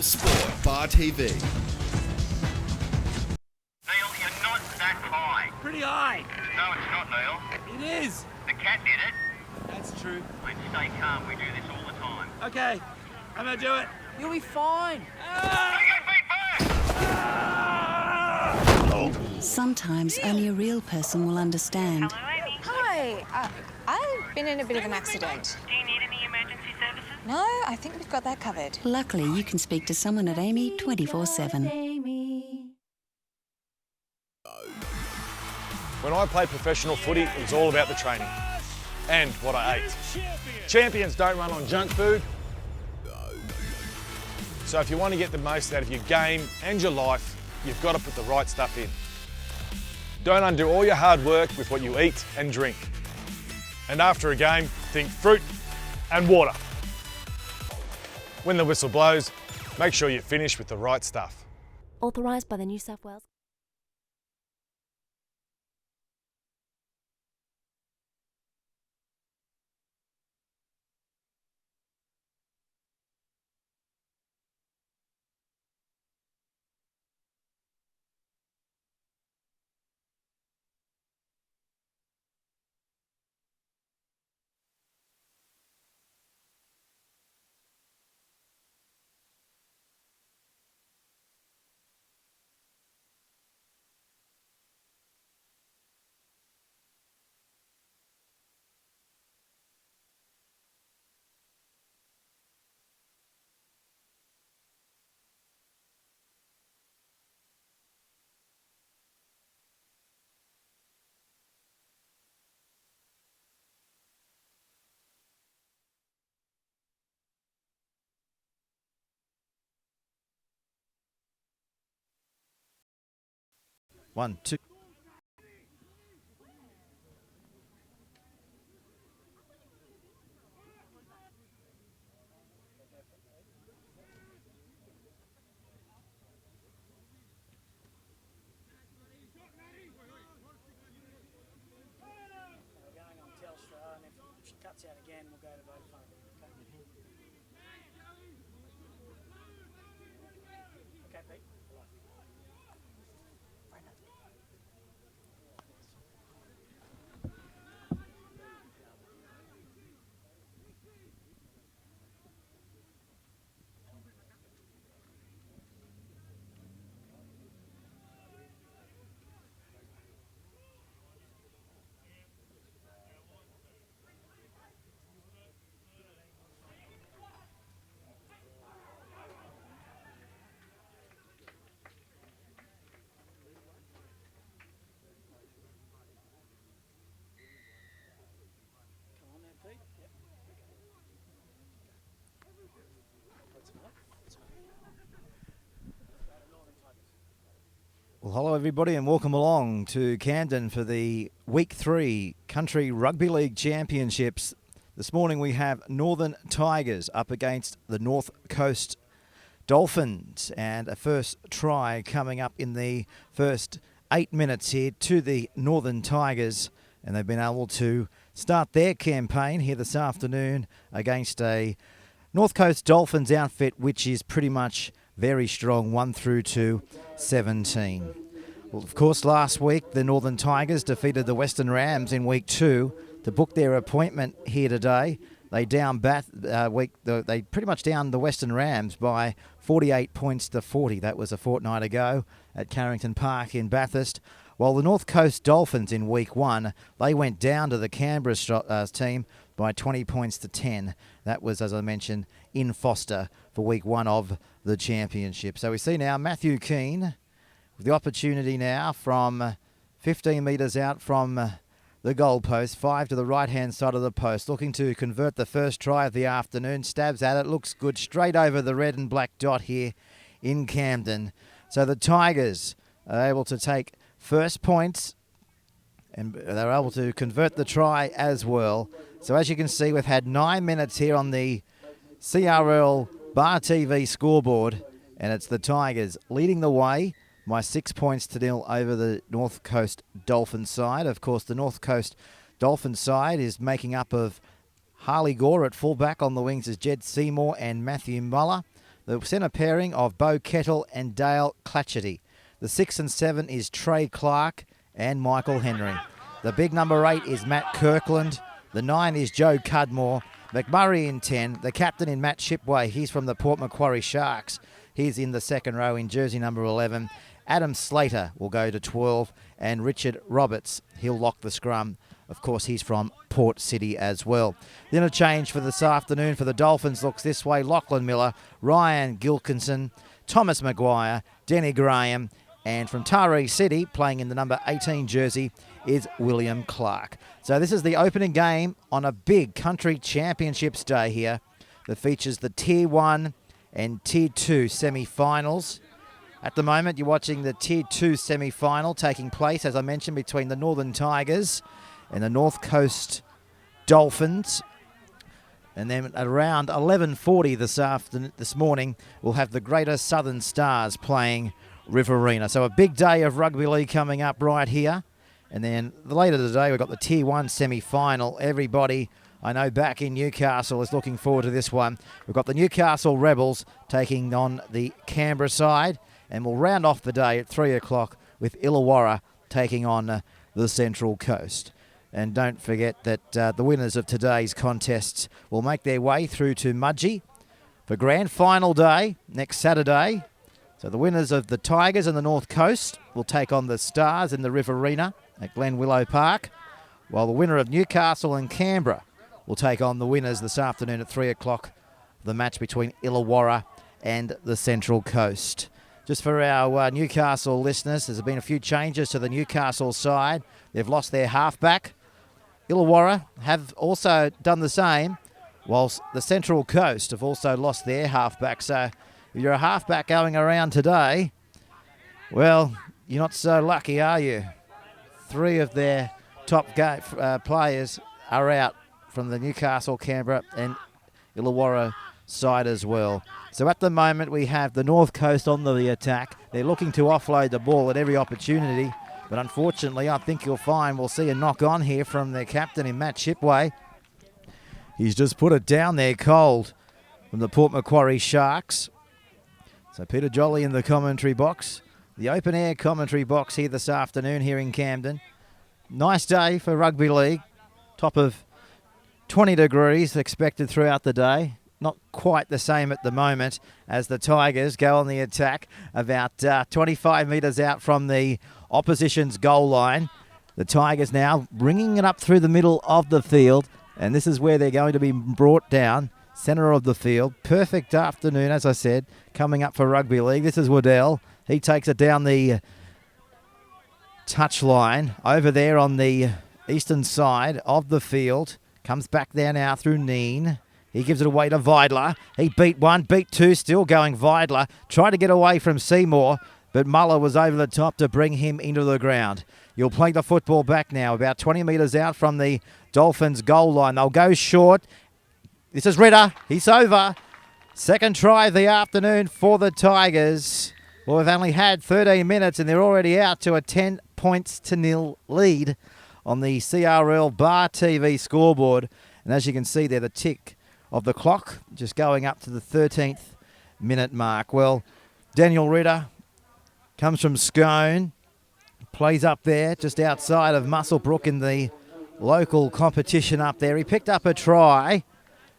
Total Sport, Bar TV. Neil, you're not that high. Pretty high. No, it's not, Neil. It is. The cat did it. That's true. Mate, stay calm. We do this all the time. Okay, I'm gonna do it. You'll be fine. Take your feet back! Sometimes only a real person will understand. Hello, Amy. Hi, I've been in a bit of an accident. Do you need any emergency services? No, I think we've got that covered. Luckily, you can speak to someone at AAMI 24/7. When I played professional footy, it was all about the training and what I ate. Champions don't run on junk food. So if you want to get the most out of your game and your life, you've got to put the right stuff in. Don't undo all your hard work with what you eat and drink. And after a game, think fruit and water. When the whistle blows, make sure you finish with the right stuff. Authorised by the New South Wales. One, two. Cuts out again, we'll go to Vodafone. Okay, Pete. Well, hello everybody and welcome along to Camden for the Week 3 Country Rugby League Championships. This morning we have Northern Tigers up against the North Coast Dolphins, and a first try coming up in the first 8 minutes here to the Northern Tigers, and they've been able to start their campaign here this afternoon against a North Coast Dolphins outfit which is pretty much very strong, 1 through to 17. Well, of course, last week the Northern Tigers defeated the Western Rams in Week 2 to book their appointment here today. They they pretty much downed the Western Rams by 48 points to 40. That was a fortnight ago at Carrington Park in Bathurst. While the North Coast Dolphins in Week 1, they went down to the Canberra team by 20 points to 10. That was, as I mentioned, in Foster for Week 1 of the championship. So we see now Matthew Keane with the opportunity now from 15 metres out from the goalpost, 5 to the right-hand side of the post, looking to convert the first try of the afternoon. Stabs at it, looks good, straight over the red and black dot here in Camden. So the Tigers are able to take first points, and they're able to convert the try as well. So as you can see, we've had 9 minutes here on the CRL Bar TV scoreboard, and it's the Tigers leading the way by 6 points to 0 over the North Coast Dolphins side. Of course, the North Coast Dolphins side is making up of Harley Gore at fullback. On the wings is Jed Seymour and Matthew Muller. The centre pairing of Bo Kettle and Dale Clatchety. The 6 and 7 is Trey Clark and Michael Henry. The big number 8 is Matt Kirkland. The 9 is Joe Cudmore. McMurray in 10. The captain in Matt Shipway. He's from the Port Macquarie Sharks. He's in the second row in jersey number 11. Adam Slater will go to 12. And Richard Roberts, he'll lock the scrum. Of course, he's from Port City as well. The interchange for this afternoon for the Dolphins looks this way. Lachlan Miller, Ryan Gilkinson, Thomas Maguire, Denny Graham, and from Taree City, playing in the number 18 jersey, is William Clark. So this is the opening game on a big country championships day here that features the Tier 1 and Tier 2 semi-finals. At the moment, you're watching the Tier 2 semi-final taking place, as I mentioned, between the Northern Tigers and the North Coast Dolphins. And then at around 11:40 this morning, we'll have the Greater Southern Stars playing Riverina. So a big day of rugby league coming up right here. And then later today, we've got the Tier 1 semi-final. Everybody, I know, back in Newcastle is looking forward to this one. We've got the Newcastle Rebels taking on the Canberra side. And we'll round off the day at 3 o'clock with Illawarra taking on the Central Coast. And don't forget that the winners of today's contests will make their way through to Mudgee for grand final day next Saturday. So the winners of the Tigers and the North Coast will take on the Stars in the Riverina at Glen Willow Park, while the winner of Newcastle and Canberra will take on the winners this afternoon at 3 o'clock, the match between Illawarra and the Central Coast. Just for our Newcastle listeners, there's been a few changes to the Newcastle side. They've lost their halfback. Illawarra have also done the same, whilst the Central Coast have also lost their halfback. So if you're a halfback going around today, well, you're not so lucky, are you? 3 of their top players are out from the Newcastle, Canberra and Illawarra side as well. So at the moment, we have the North Coast on the attack. They're looking to offload the ball at every opportunity. But unfortunately, I think you'll find we'll see a knock on here from their captain in Matt Shipway. He's just put it down there cold from the Port Macquarie Sharks. So Peter Jolly in the commentary box. The open air commentary box here this afternoon here in Camden. Nice day for rugby league. Top of 20 degrees expected throughout the day. Not quite the same at the moment as the Tigers go on the attack about 25 metres out from the opposition's goal line. The Tigers now bringing it up through the middle of the field, and this is where they're going to be brought down, centre of the field. Perfect afternoon, as I said, coming up for rugby league. This is Waddell. He takes it down the touch line over there on the eastern side of the field. Comes back there now through Neen. He gives it away to Vidler. He beat 1, beat 2, still going Vidler. Tried to get away from Seymour, but Muller was over the top to bring him into the ground. You'll play the football back now, about 20 metres out from the Dolphins' goal line. They'll go short. This is Ritter. He's over. Second try of the afternoon for the Tigers. Well, we've only had 13 minutes and they're already out to a 10-0 lead on the CRL Bar TV scoreboard. And as you can see there, the tick of the clock just going up to the 13th minute mark. Well, Daniel Ritter comes from Scone, plays up there just outside of Muswellbrook in the local competition up there. He picked up a try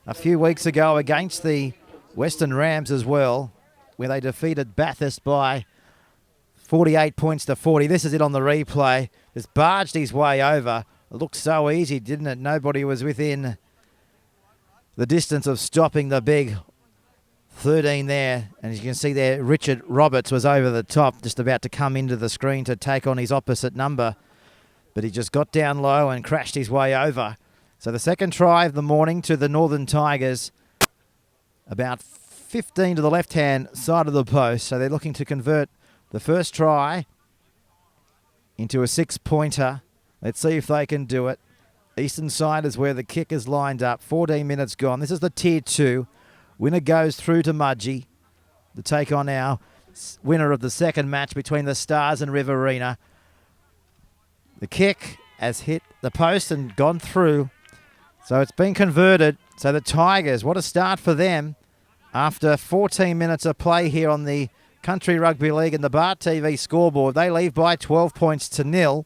a few weeks ago against the Western Rams as well, where they defeated Bathurst by 48 points to 40. This is it on the replay. Just barged his way over. It looked so easy, didn't it? Nobody was within the distance of stopping the big 13 there. And as you can see there, Richard Roberts was over the top, just about to come into the screen to take on his opposite number. But he just got down low and crashed his way over. So the second try of the morning to the Northern Tigers, about 15 to the left-hand side of the post. So they're looking to convert the first try into a 6-pointer. Let's see if they can do it. Eastern side is where the kick is lined up. 14 minutes gone. This is the Tier 2. Winner goes through to Mudgee to take on our winner of the second match between the Stars and Riverina. The kick has hit the post and gone through. So it's been converted. So the Tigers, what a start for them. After 14 minutes of play here on the Country Rugby League and the Bar TV scoreboard, they leave by 12 points to 0.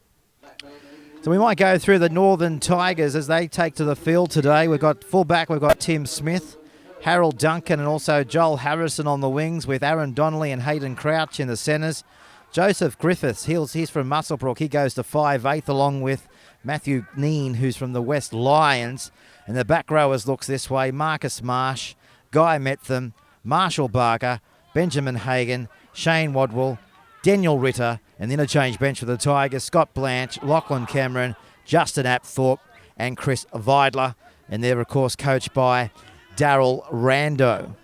So we might go through the Northern Tigers as they take to the field today. We've got fullback, we've got Tim Smith, Harold Duncan and also Joel Harrison on the wings with Aaron Donnelly and Hayden Crouch in the centres. Joseph Griffiths, he's from Muswellbrook. He goes to 5'8", along with Matthew Neen, who's from the West Lions. And the back rowers looks this way: Marcus Marsh, Guy Metham, Marshall Barker, Benjamin Hagan, Shane Wadwell, Daniel Ritter, and the interchange bench for the Tigers: Scott Blanche, Lachlan Cameron, Justin Apthorpe, and Chris Vidler. And they're, of course, coached by Daryl Rando.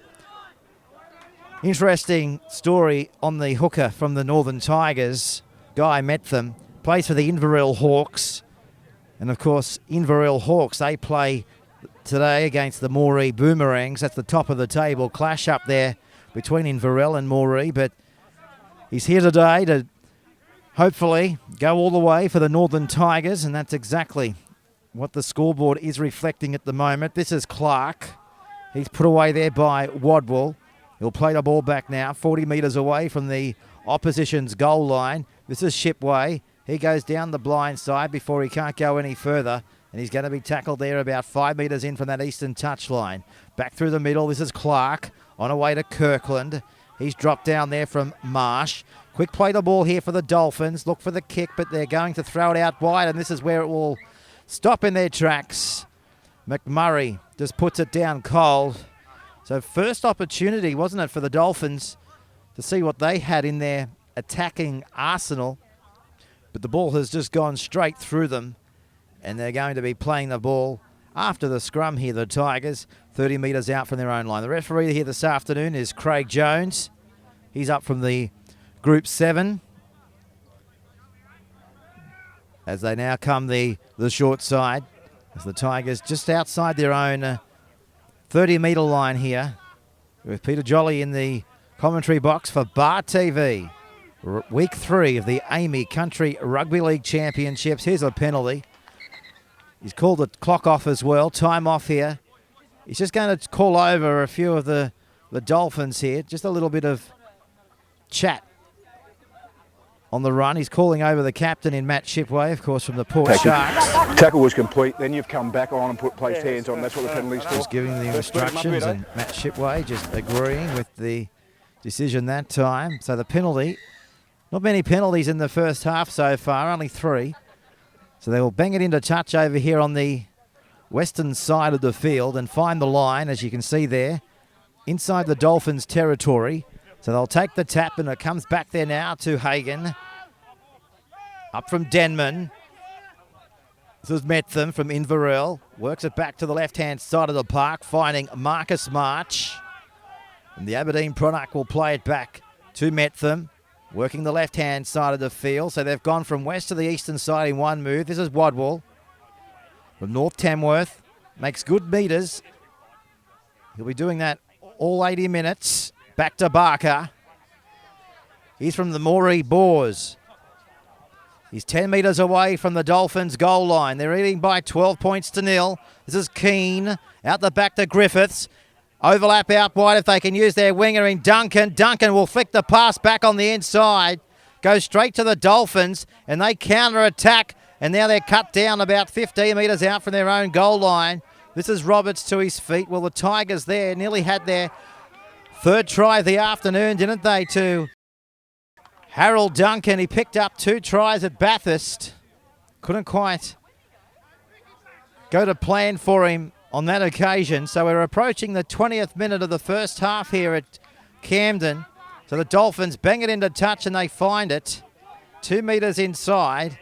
Interesting story on the hooker from the Northern Tigers. Guy Metham plays for the Inverell Hawks. And, of course, Inverell Hawks, they play today against the Moree Boomerangs. That's the top of the table clash up there between Inverell and Moree. But he's here today to hopefully go all the way for the Northern Tigers, and that's exactly what the scoreboard is reflecting at the moment. This is Clark. He's put away there by Wadwell. He'll play the ball back now, 40 metres away from the opposition's goal line. This is Shipway. He goes down the blind side before he can't go any further, and he's going to be tackled there about 5 metres in from that eastern touchline. Back through the middle, this is Clark on her way to Kirkland. He's dropped down there from Marsh. Quick play the ball here for the Dolphins. Look for the kick, but they're going to throw it out wide, and this is where it will stop in their tracks. McMurray just puts it down cold. So first opportunity, wasn't it, for the Dolphins to see what they had in their attacking arsenal. But the ball has just gone straight through them, and they're going to be playing the ball after the scrum here, the Tigers, 30 metres out from their own line. The referee here this afternoon is Craig Jones. He's up from the Group 7. As they now come the short side, as the Tigers just outside their own 30-metre line here, with Peter Jolly in the commentary box for Bar TV. Week 3 of the AAMI Country Rugby League Championships. Here's a penalty. He's called the clock off as well. Time off here. He's just going to call over a few of the Dolphins here. Just a little bit of chat on the run. He's calling over the captain in Matt Shipway, of course, from the Port Sharks. Tackle was complete. Then you've come back on and placed hands on. That's what the penalty's for. Just giving the instructions, and Matt Shipway just agreeing with the decision that time. So the penalty, not many penalties in the first half so far, only 3. So they will bang it into touch over here on the western side of the field and find the line, as you can see there, inside the Dolphins' territory. So they'll take the tap, and it comes back there now to Hagan. Up from Denman. This is Metham from Inverell. Works it back to the left-hand side of the park, finding Marcus March. And the Aberdeen product will play it back to Metham, working the left-hand side of the field. So they've gone from west to the eastern side in one move. This is Wadwell from North Tamworth. Makes good metres. He'll be doing that all 80 minutes. Back to Barker. He's from the Moree Boars. He's 10 metres away from the Dolphins' goal line. They're leading by 12 points to 0. This is Keane. Out the back to Griffiths. Overlap out wide if they can use their winger in Duncan. Duncan will flick the pass back on the inside. Goes straight to the Dolphins, and they counter-attack. And now they're cut down about 15 metres out from their own goal line. This is Roberts to his feet. Well, the Tigers there nearly had their third try of the afternoon, didn't they, to Harold Duncan. He picked up 2 tries at Bathurst. Couldn't quite go to plan for him on that occasion. So we're approaching the 20th minute of the first half here at Camden. So the Dolphins bang it into touch, and they find it 2 metres inside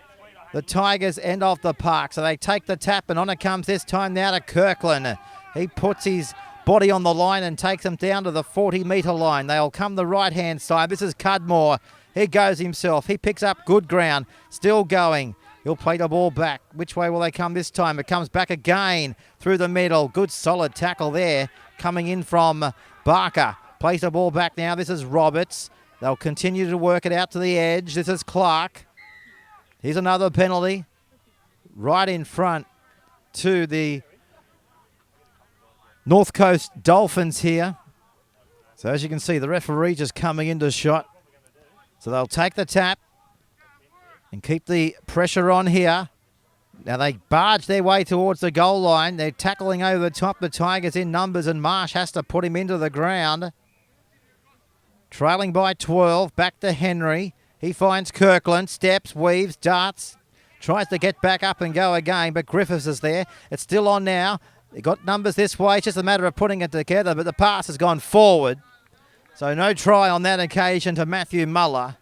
the Tigers' end of the park. So they take the tap, and on it comes this time now to Kirkland. He puts his body on the line and takes them down to the 40-metre line. They'll come the right-hand side. This is Cudmore. He goes himself. He picks up good ground. Still going. He'll play the ball back. Which way will they come this time? It comes back again through the middle. Good solid tackle there coming in from Barker. Plays the ball back now. This is Roberts. They'll continue to work it out to the edge. This is Clark. Here's another penalty. Right in front to the North Coast Dolphins here. So as you can see, the referee just coming into shot. So they'll take the tap and keep the pressure on here. Now they barge their way towards the goal line. They're tackling over the top. The Tigers in numbers, and Marsh has to put him into the ground. Trailing by 12, back to Henry. He finds Kirkland, steps, weaves, darts, tries to get back up and go again, but Griffiths is there. It's still on now. They got numbers this way. It's just a matter of putting it together, but the pass has gone forward. So no try on that occasion to Matthew Muller.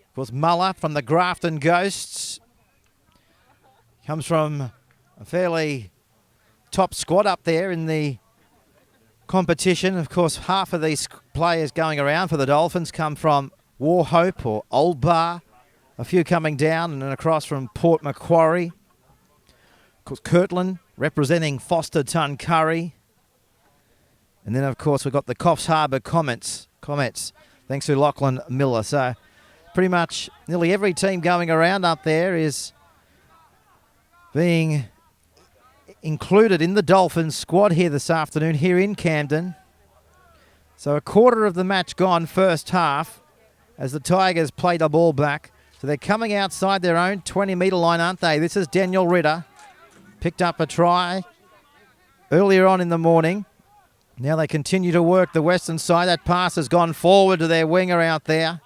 Of course, Muller from the Grafton Ghosts. Comes from a fairly top squad up there in the competition. Of course, half of these players going around for the Dolphins come from Warhope or Old Bar. A few coming down and then across from Port Macquarie. Of course, Kirtland representing Foster Tuncurry. And then, of course, we've got the Coffs Harbour Comets, thanks to Lachlan Miller. So pretty much nearly every team going around up there is being included in the Dolphins squad here this afternoon, here in Camden. So a quarter of the match gone first half as the Tigers play the ball back. So they're coming outside their own 20-metre line, aren't they? This is Daniel Ritter. Picked up a try earlier on in the morning. Now they continue to work the western side. That pass has gone forward to their winger out there.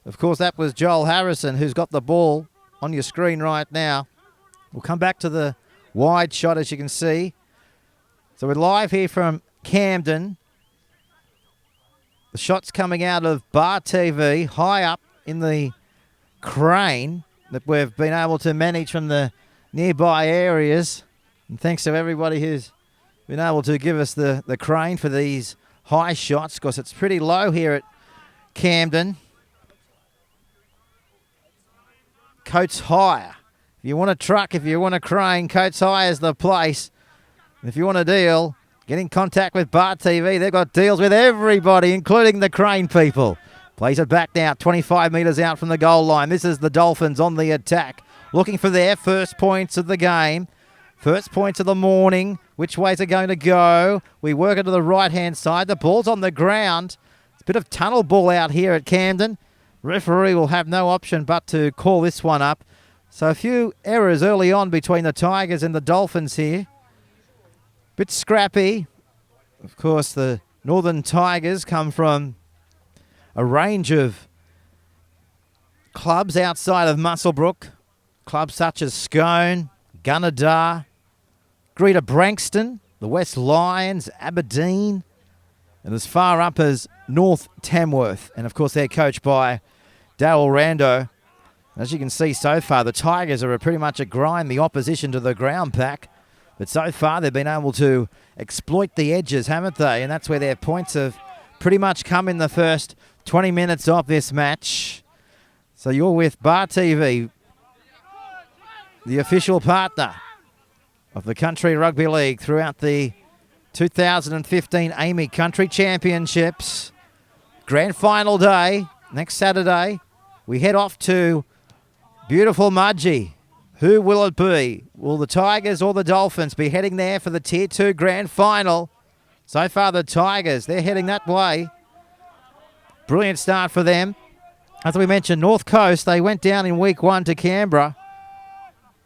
Of course, that was Joel Harrison, who's got the ball on your screen right now. We'll come back to the wide shot, as you can see. So we're live here from Camden. The shot's coming out of Bar TV, high up in the crane that we've been able to manage from the nearby areas. And thanks to everybody who's been able to give us the crane for these high shots, because it's pretty low here at Camden. Coates Hire. If you want a truck, if you want a crane, Coates Hire is the place. If you want a deal, get in contact with Bar TV. They've got deals with everybody, including the crane people. Plays it back now, 25 metres out from the goal line. This is the Dolphins on the attack, looking for their first points of the game. First points of the morning. Which way's it going to go? We work it to the right-hand side. The ball's on the ground. It's a bit of tunnel ball out here at Camden. Referee will have no option but to call this one up. So a few errors early on between the Tigers and the Dolphins here. Bit scrappy. Of course, the Northern Tigers come from a range of clubs outside of Muswellbrook. Clubs such as Scone, Gunnedah, Greater Branxton, the West Lions, Aberdeen, and as far up as North Tamworth. And of course, they're coached by Darryl Rando. As you can see so far, the Tigers are pretty much a grind the opposition to the ground pack. But so far, they've been able to exploit the edges, haven't they? And that's where their points have pretty much come in the first 20 minutes of this match. So you're with Bar TV, the official partner of the Country Rugby League throughout the 2015 AAMI Country Championships. Grand final day, next Saturday. We head off to beautiful Mudgee. Who will it be? Will the Tigers or the Dolphins be heading there for the Tier 2 Grand Final? So far, the Tigers, they're heading that way. Brilliant start for them. As we mentioned, North Coast, they went down in week 1 to Canberra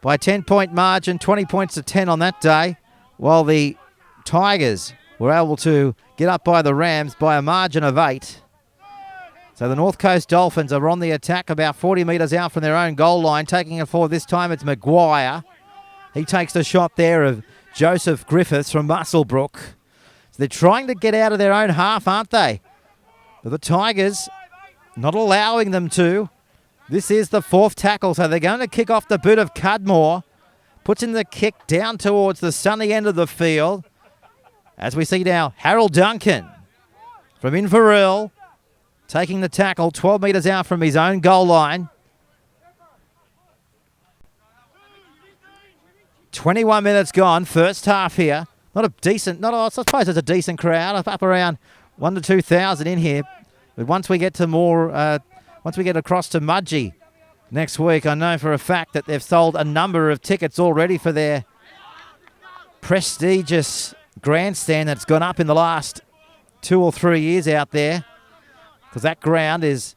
by a 10-point margin, 20 points to 10 on that day, while the Tigers were able to get up by the Rams by a margin of 8. So the North Coast Dolphins are on the attack about 40 metres out from their own goal line. Taking it forward this time, it's Maguire. He takes the shot there of Joseph Griffiths from Muswellbrook. So they're trying to get out of their own half, aren't they? But the Tigers not allowing them to. This is the 4th tackle, so they're going to kick off the boot of Cudmore. Puts in the kick down towards the sunny end of the field. As we see now, Harold Duncan from Inverell taking the tackle 12 metres out from his own goal line. 21 minutes gone, first half here. I suppose it's a decent crowd, up around 1,000 to 2,000 in here. But once we get to once we get across to Mudgee next week, I know for a fact that they've sold a number of tickets already for their prestigious grandstand that's gone up in the last 2 or 3 years out there, because that ground is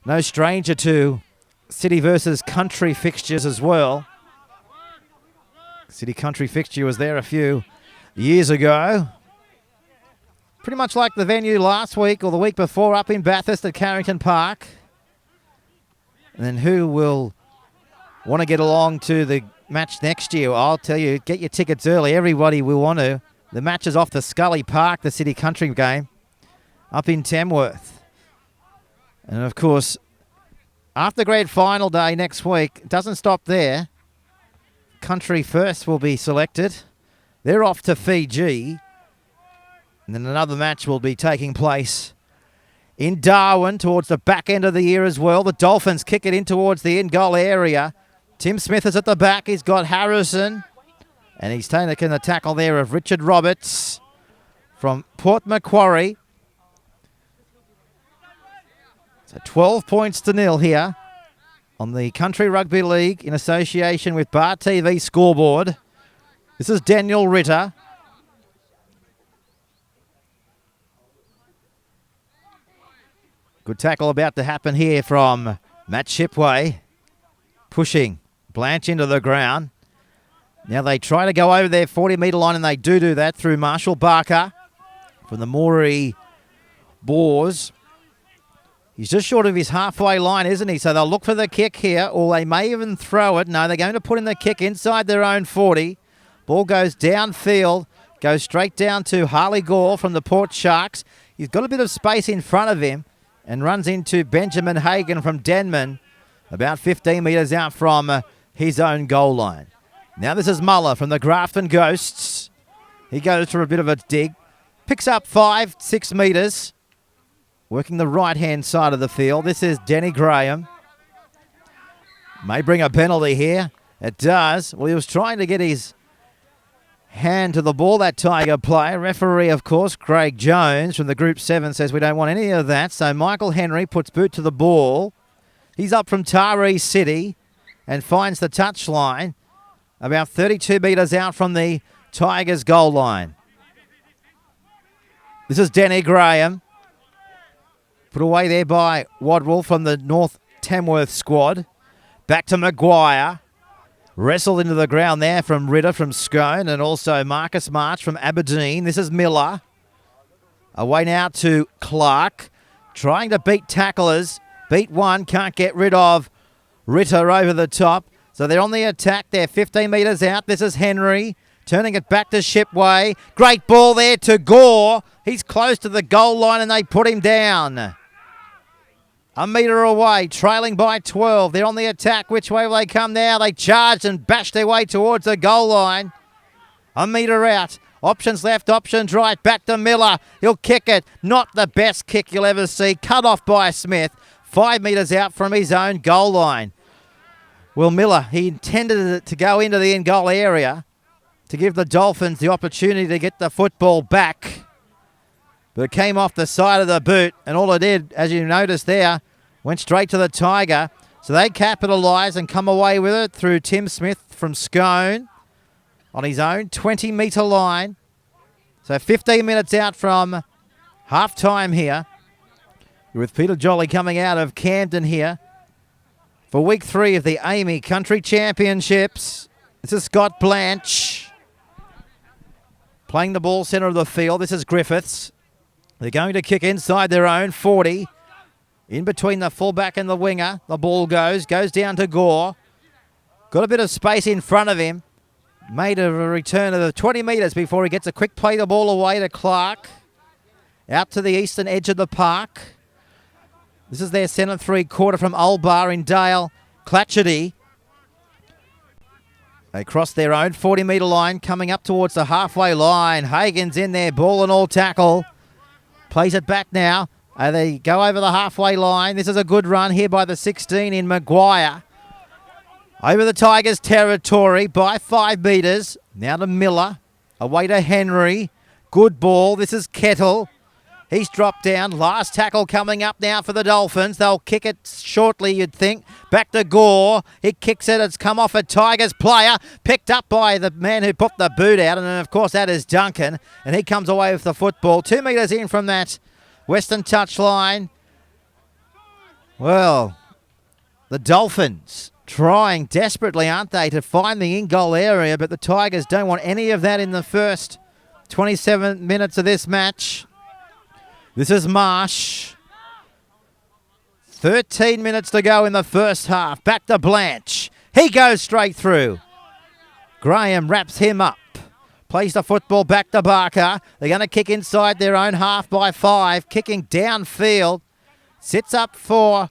no stranger to city versus country fixtures as well. City country fixture was there a few years ago. Pretty much like the venue last week or the week before up in Bathurst at Carrington Park. And then who will want to get along to the match next year? I'll tell you, get your tickets early. Everybody will want to. The match is off the Scully Park, the City Country game, up in Tamworth. And of course, after grand final day next week, it doesn't stop there. Country first will be selected. They're off to Fiji. And then another match will be taking place in Darwin towards the back end of the year as well. The Dolphins kick it in towards the in-goal area. Tim Smith is at the back. He's got Harrison. And he's taken the tackle there of Richard Roberts from Port Macquarie. So 12 points to nil here on the Country Rugby League in association with Bar TV Scoreboard. This is Daniel Ritter. Good tackle about to happen here from Matt Shipway. Pushing Blanche into the ground. Now they try to go over their 40-metre line, and they do that through Marshall Barker from the Moree Boars. He's just short of his halfway line, isn't he? So they'll look for the kick here, or they may even throw it. No, they're going to put in the kick inside their own 40. Ball goes downfield, goes straight down to Harley Gore from the Port Sharks. He's got a bit of space in front of him and runs into Benjamin Hagan from Denman, about 15 metres out from his own goal line. Now this is Muller from the Grafton Ghosts. He goes for a bit of a dig. Picks up 5-6 metres. Working the right-hand side of the field. This is Denny Graham. May bring a penalty here. It does. Well, he was trying to get his hand to the ball, that Tiger player. Referee, of course, Craig Jones from the Group 7 says we don't want any of that. So Michael Henry puts boot to the ball. He's up from Taree City and finds the touchline about 32 metres out from the Tigers' goal line. This is Denny Graham. Put away there by Wadwell from the North Tamworth squad. Back to Maguire. Wrestled into the ground there from Ritter from Scone, and also Marcus March from Aberdeen. This is Miller. Away now to Clark. Trying to beat tacklers. Beat one. Can't get rid of Ritter over the top. So they're on the attack. They're 15 metres out. This is Henry. Turning it back to Shipway. Great ball there to Gore. He's close to the goal line and they put him down. A metre away, trailing by 12. They're on the attack. Which way will they come now? They charged and bashed their way towards the goal line. A metre out. Options left, options right. Back to Miller. He'll kick it. Not the best kick you'll ever see. Cut off by Smith. 5 metres out from his own goal line. Well, Miller, he intended it to go into the in-goal area to give the Dolphins the opportunity to get the football back. But it came off the side of the boot, and all it did, as you noticed there, went straight to the Tiger. So they capitalise and come away with it through Tim Smith from Scone on his own 20-metre line. So 15 minutes out from half-time here, with Peter Jolly coming out of Camden here for week 3 of the AAMI Country Championships. This is Scott Blanche playing the ball centre of the field. This is Griffiths. They're going to kick inside their own 40. In between the fullback and the winger, the ball goes down to Gore. Got a bit of space in front of him. Made a return of the 20 metres before he gets a quick play the ball away to Clark. Out to the eastern edge of the park. This is their centre 3/4 from Ulbar in Dale Clatchety. They cross their own 40-metre line, coming up towards the halfway line. Hagen's in there, ball and all tackle. Plays it back now. They go over the halfway line. This is a good run here by the 16 in Maguire. Over the Tigers' territory by 5 metres. Now to Miller. Away to Henry. Good ball. This is Kettle. He's dropped down. Last tackle coming up now for the Dolphins. They'll kick it shortly, you'd think. Back to Gore. He kicks it. It's come off a Tigers player. Picked up by the man who put the boot out. And then, of course, that is Duncan. And he comes away with the football. 2 metres in from that Western touchline. Well, the Dolphins trying desperately, aren't they, to find the in-goal area. But the Tigers don't want any of that in the first 27 minutes of this match. This is Marsh. 13 minutes to go in the first half. Back to Blanche. He goes straight through. Graham wraps him up. Plays the football back to Barker. They're going to kick inside their own half by 5. Kicking downfield. Sits up for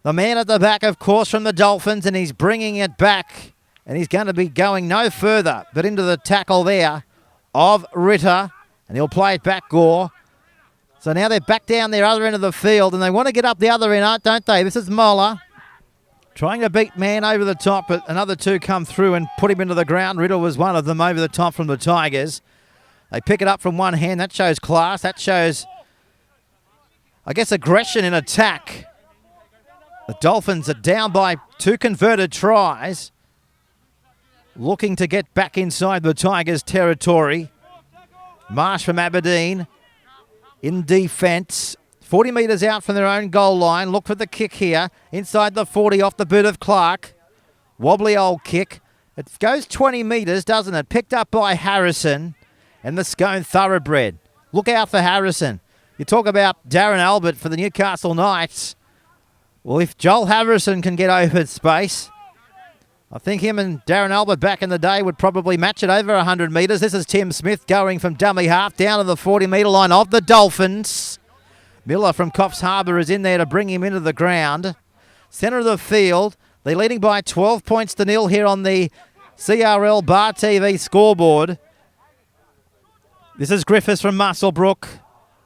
the man at the back, of course, from the Dolphins, and he's bringing it back. And he's going to be going no further but into the tackle there of Ritter. And he'll play it back, Gore. So now they're back down their other end of the field, and they want to get up the other end, don't they? This is Moller trying to beat man over the top, but another two come through and put him into the ground. Riddle was one of them over the top from the Tigers. They pick it up from one hand. That shows class. That shows, I guess, aggression in attack. The Dolphins are down by 2 converted tries, looking to get back inside the Tigers' territory. Marsh from Aberdeen in defence. 40 metres out from their own goal line. Look for the kick here. Inside the 40 off the boot of Clark. Wobbly old kick. It goes 20 metres, doesn't it? Picked up by Harrison and the Scone Thoroughbred. Look out for Harrison. You talk about Darren Albert for the Newcastle Knights. Well, if Joel Harrison can get open space, I think him and Darren Albert back in the day would probably match it over 100 metres. This is Tim Smith going from dummy half down to the 40-metre line of the Dolphins. Miller from Coffs Harbour is in there to bring him into the ground. Centre of the field. They're leading by 12 points to 0 here on the CRL Bar TV scoreboard. This is Griffiths from Muswellbrook.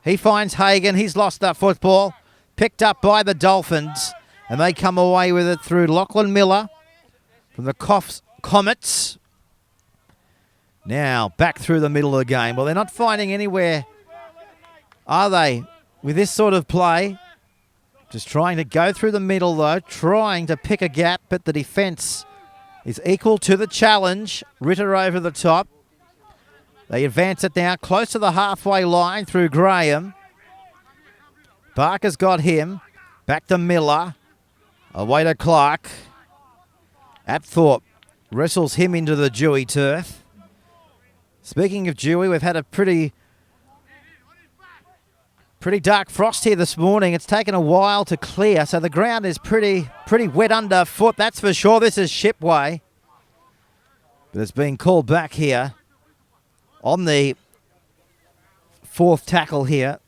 He finds Hagan. He's lost that football. Picked up by the Dolphins. And they come away with it through Lachlan Miller from the Coffs Comets. Now, back through the middle of the game. Well, they're not finding anywhere, are they, with this sort of play? Just trying to go through the middle, though. Trying to pick a gap, but the defence is equal to the challenge. Ritter over the top. They advance it now close to the halfway line through Graham. Barker's got him. Back to Miller. Away to Clark. Apthorpe wrestles him into the Dewey turf. Speaking of Dewey, we've had a pretty dark frost here this morning. It's taken a while to clear, so the ground is pretty wet underfoot, that's for sure. This is Shipway. But it's being called back here on the 4th tackle here.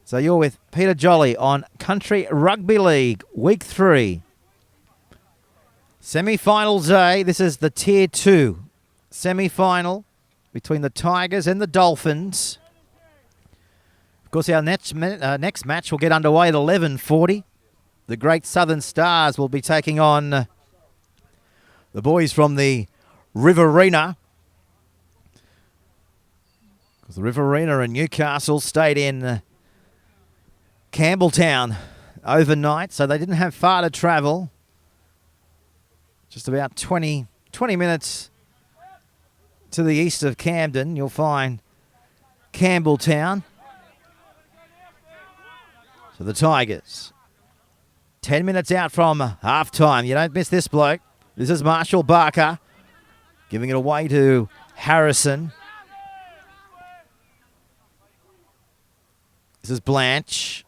So you're with Peter Jolly on Country Rugby League, Week 3. Semi-finals A. This is the Tier 2 semi-final between the Tigers and the Dolphins. Of course, our next match will get underway at 11:40. The Great Southern Stars will be taking on the boys from the Riverina. Because the Riverina and Newcastle stayed in Campbelltown overnight, so they didn't have far to travel. Just about 20 minutes to the east of Camden, you'll find Campbelltown. So the Tigers, 10 minutes out from half-time. You don't miss this bloke. This is Marshall Barker giving it away to Harrison. This is Blanche.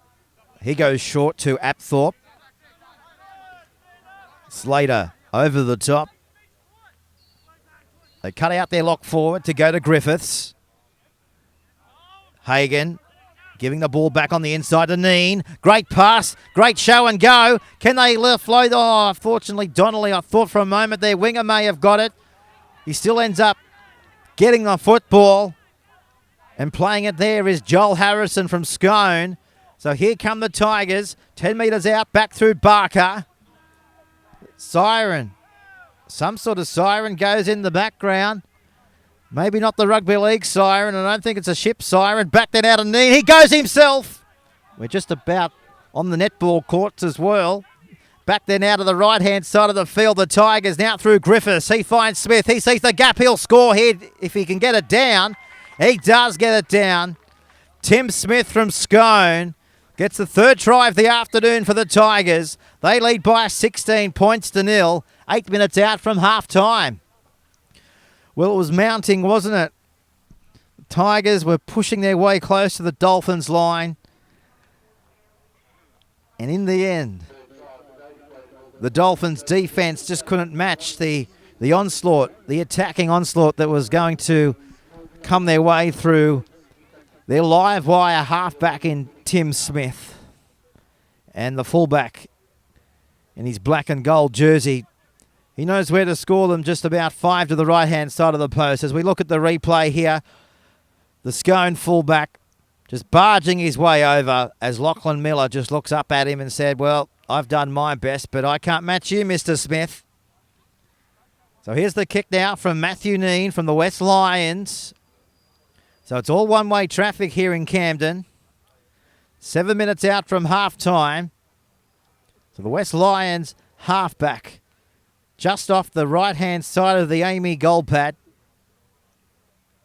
He goes short to Apthorpe. Slater over the top. They cut out their lock forward to go to Griffiths. Hagan giving the ball back on the inside to Neen. Great pass. Great show and go. Can they float? Oh, unfortunately, Donnelly, I thought for a moment their winger may have got it. He still ends up getting the football. And playing it there is Joel Harrison from Scone. So here come the Tigers. 10 metres out, back through Barker. Siren. Some sort of siren goes in the background. Maybe not the rugby league siren. I don't think it's a ship siren. Back then out of knee. He goes himself. We're just about on the netball courts as well. Back then out of the right-hand side of the field. The Tigers now through Griffiths. He finds Smith. He sees the gap. He'll score here if he can get it down. He does get it down. Tim Smith from Scone gets the third try of the afternoon for the Tigers. They lead by 16 points to 0. 8 minutes out from half-time. Well, it was mounting, wasn't it? The Tigers were pushing their way close to the Dolphins line. And in the end, the Dolphins' defence just couldn't match the onslaught, the attacking onslaught that was going to come their way through their live wire halfback in Tim Smith. And the fullback in his black and gold jersey, he knows where to score them, just about 5 to the right-hand side of the post. As we look at the replay here, the Scone fullback just barging his way over as Lachlan Miller just looks up at him and said, well, I've done my best, but I can't match you, Mr. Smith. So here's the kick now from Matthew Neen from the West Lions. So it's all one-way traffic here in Camden. 7 minutes out from half-time. So the West Lions halfback just off the right-hand side of the AAMI goal pad,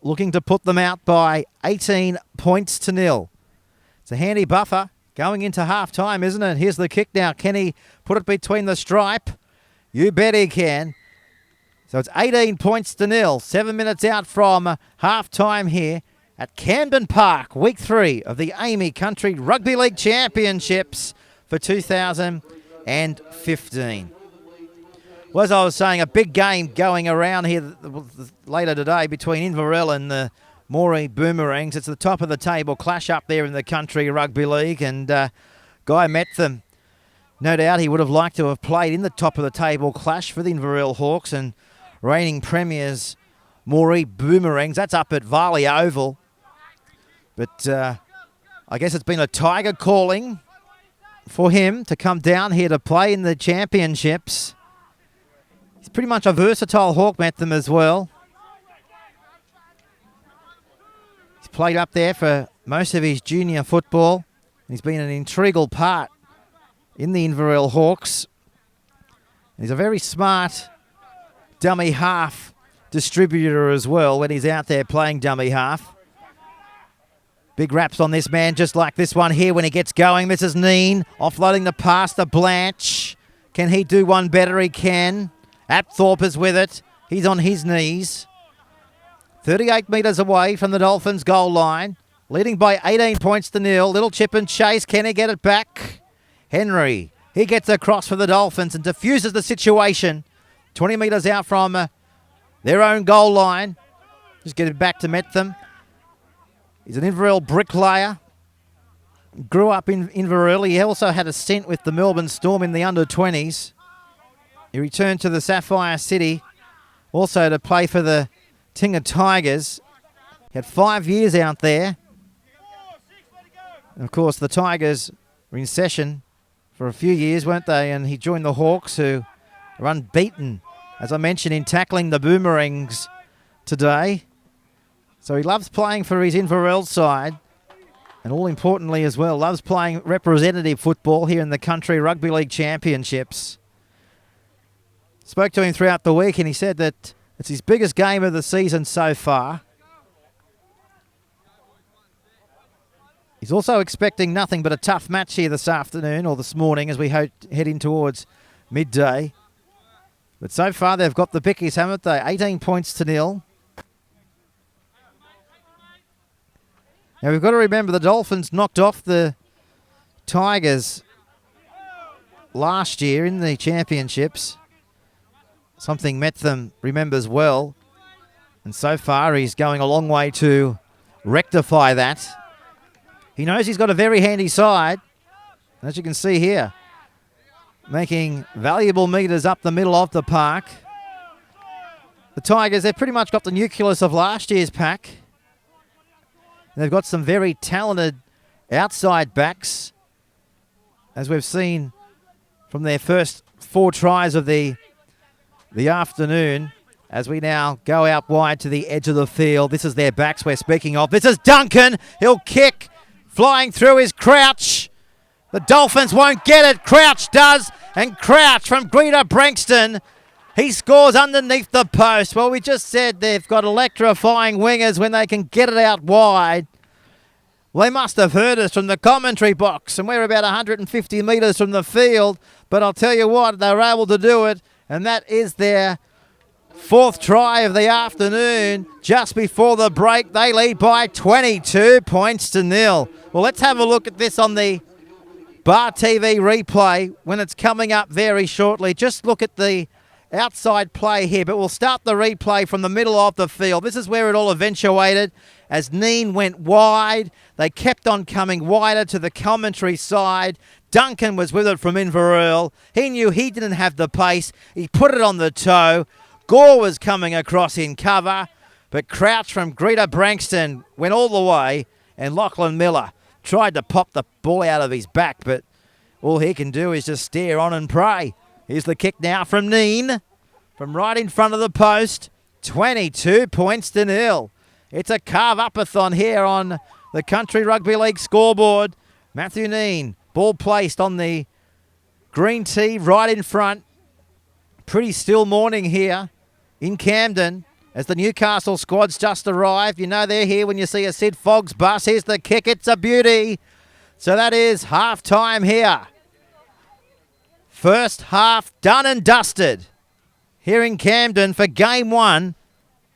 looking to put them out by 18 points to 0. It's a handy buffer going into half-time, isn't it? Here's the kick now. Can he put it between the stripe? You bet he can. So it's 18 points to 0. 7 minutes out from half-time here at Camden Park, Week 3 of the AAMI Country Rugby League Championships for 2015. Well, as I was saying, a big game going around here later today between Inverell and the Moree Boomerangs. It's the top of the table clash up there in the Country Rugby League, and Guy Metham, no doubt he would have liked to have played in the top of the table clash for the Inverell Hawks and reigning premiers Moree Boomerangs. That's up at Varley Oval. But I guess it's been a Tiger calling for him to come down here to play in the championships. He's pretty much a versatile Hawk, Metham, as well. He's played up there for most of his junior football. He's been an integral part in the Inverell Hawks. He's a very smart dummy half distributor as well when he's out there playing dummy half. Big raps on this man, just like this one here when he gets going. This is Neen offloading the pass to Blanche. Can he do one better? He can. Apthorpe is with it. He's on his knees. 38 metres away from the Dolphins' goal line. Leading by 18 points to 0. Little chip and chase. Can he get it back? Henry. He gets across for the Dolphins and diffuses the situation. 20 metres out from their own goal line. Just get it back to Metham. He's an Inverell bricklayer. Grew up in Inverell. He also had a stint with the Melbourne Storm in the under-20s. He returned to the Sapphire City, also to play for the Tinga Tigers. He had 5 years out there. And of course, the Tigers were in session for a few years, weren't they? And he joined the Hawks, who are unbeaten, as I mentioned, in tackling the Boomerangs today. So he loves playing for his Inverell side. And all importantly as well, loves playing representative football here in the Country Rugby League Championships. Spoke to him throughout the week and he said that it's his biggest game of the season so far. He's also expecting nothing but a tough match here this afternoon or this morning as we head in towards midday. But so far they've got the bickies, haven't they? 18 points to 0. Now we've got to remember the Dolphins knocked off the Tigers last year in the championships. Something Metham remembers well. And so far he's going a long way to rectify that. He knows he's got a very handy side. As you can see here, making valuable metres up the middle of the park. The Tigers, they've pretty much got the nucleus of last year's pack. And they've got some very talented outside backs, as we've seen from their first 4 tries of the afternoon. as we now go out wide to the edge of the field. This is their backs we're speaking of. This is Duncan. He'll kick. Flying through is Crouch. The Dolphins won't get it. Crouch does. And Crouch from Greta Branxton. He scores underneath the post. Well, we just said they've got electrifying wingers when they can get it out wide. Well, they must have heard us from the commentary box, and we're about 150 metres from the field. But I'll tell you what, they were able to do it, and that is their fourth try of the afternoon. Just before the break, they lead by 22 points to 0. Well, let's have a look at this on the Bar TV replay when it's coming up very shortly. Just look at the outside play here, but we'll start the replay from the middle of the field. This is where it all eventuated as Neen went wide. They kept on coming wider to the commentary side. Duncan was with it from Inverell. He knew he didn't have the pace. He put it on the toe. Gore was coming across in cover, but Crouch from Greta Branxton went all the way, and Lachlan Miller tried to pop the ball out of his back, but all he can do is just stare on and pray. Here's the kick now from Neen, from right in front of the post. 22 points to 0. It's a carve-upathon here on the Country Rugby League scoreboard. Matthew Neen, ball placed on the green tee right in front. Pretty still morning here in Camden as the Newcastle squad's just arrived. You know they're here when you see a Sid Fogg's bus. Here's the kick. It's a beauty. So that is half-time here. First half done and dusted here in Camden for Game 1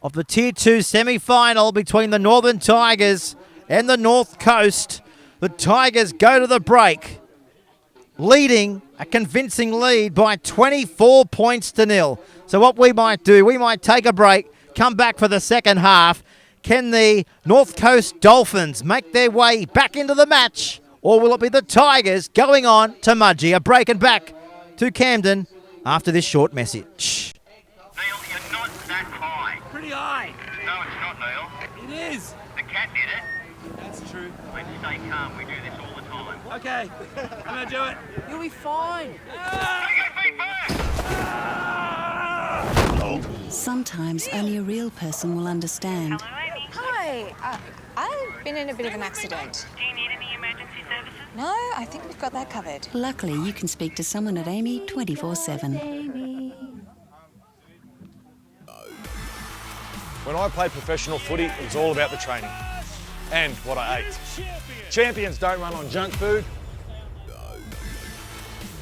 of the Tier 2 semi-final between the Northern Tigers and the North Coast. The Tigers go to the break, leading a convincing lead by 24 points to 0. So what we might do, we might take a break, come back for the second half. Can the North Coast Dolphins make their way back into the match, or will it be the Tigers going on to Mudgee? A break and back to Camden after this short message. Neil, you're not that high. Pretty high. No, it's not, Neil. It is. The cat did it. That's true. Let's stay calm. We do this all the time. Okay, I'm gonna do it. You'll be fine. Take your feet back! Sometimes only a real person will understand. Hello, Amy. Hi. I've been in a bit of an accident. Do you need any emergency services? No, I think we've got that covered. Luckily, you can speak to someone at AAMI 24/7. When I played professional footy, it was all about the training and what I ate. Champions don't run on junk food.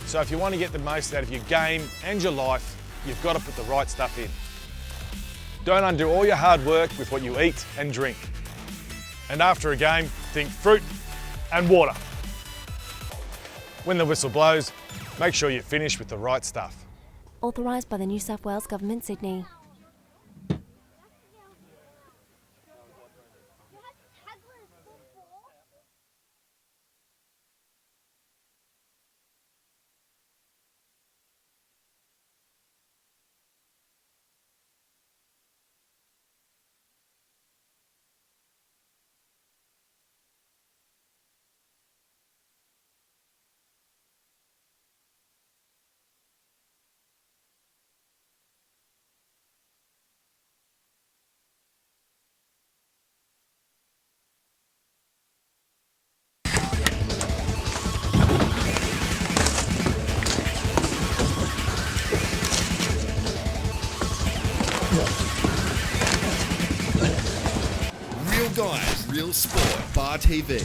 So if you want to get the most out of your game and your life, you've got to put the right stuff in. Don't undo all your hard work with what you eat and drink. And after a game, think fruit and water. When the whistle blows, make sure you finish with the right stuff. Authorised by the New South Wales Government, Sydney. Real guys, real sport. Bar TV.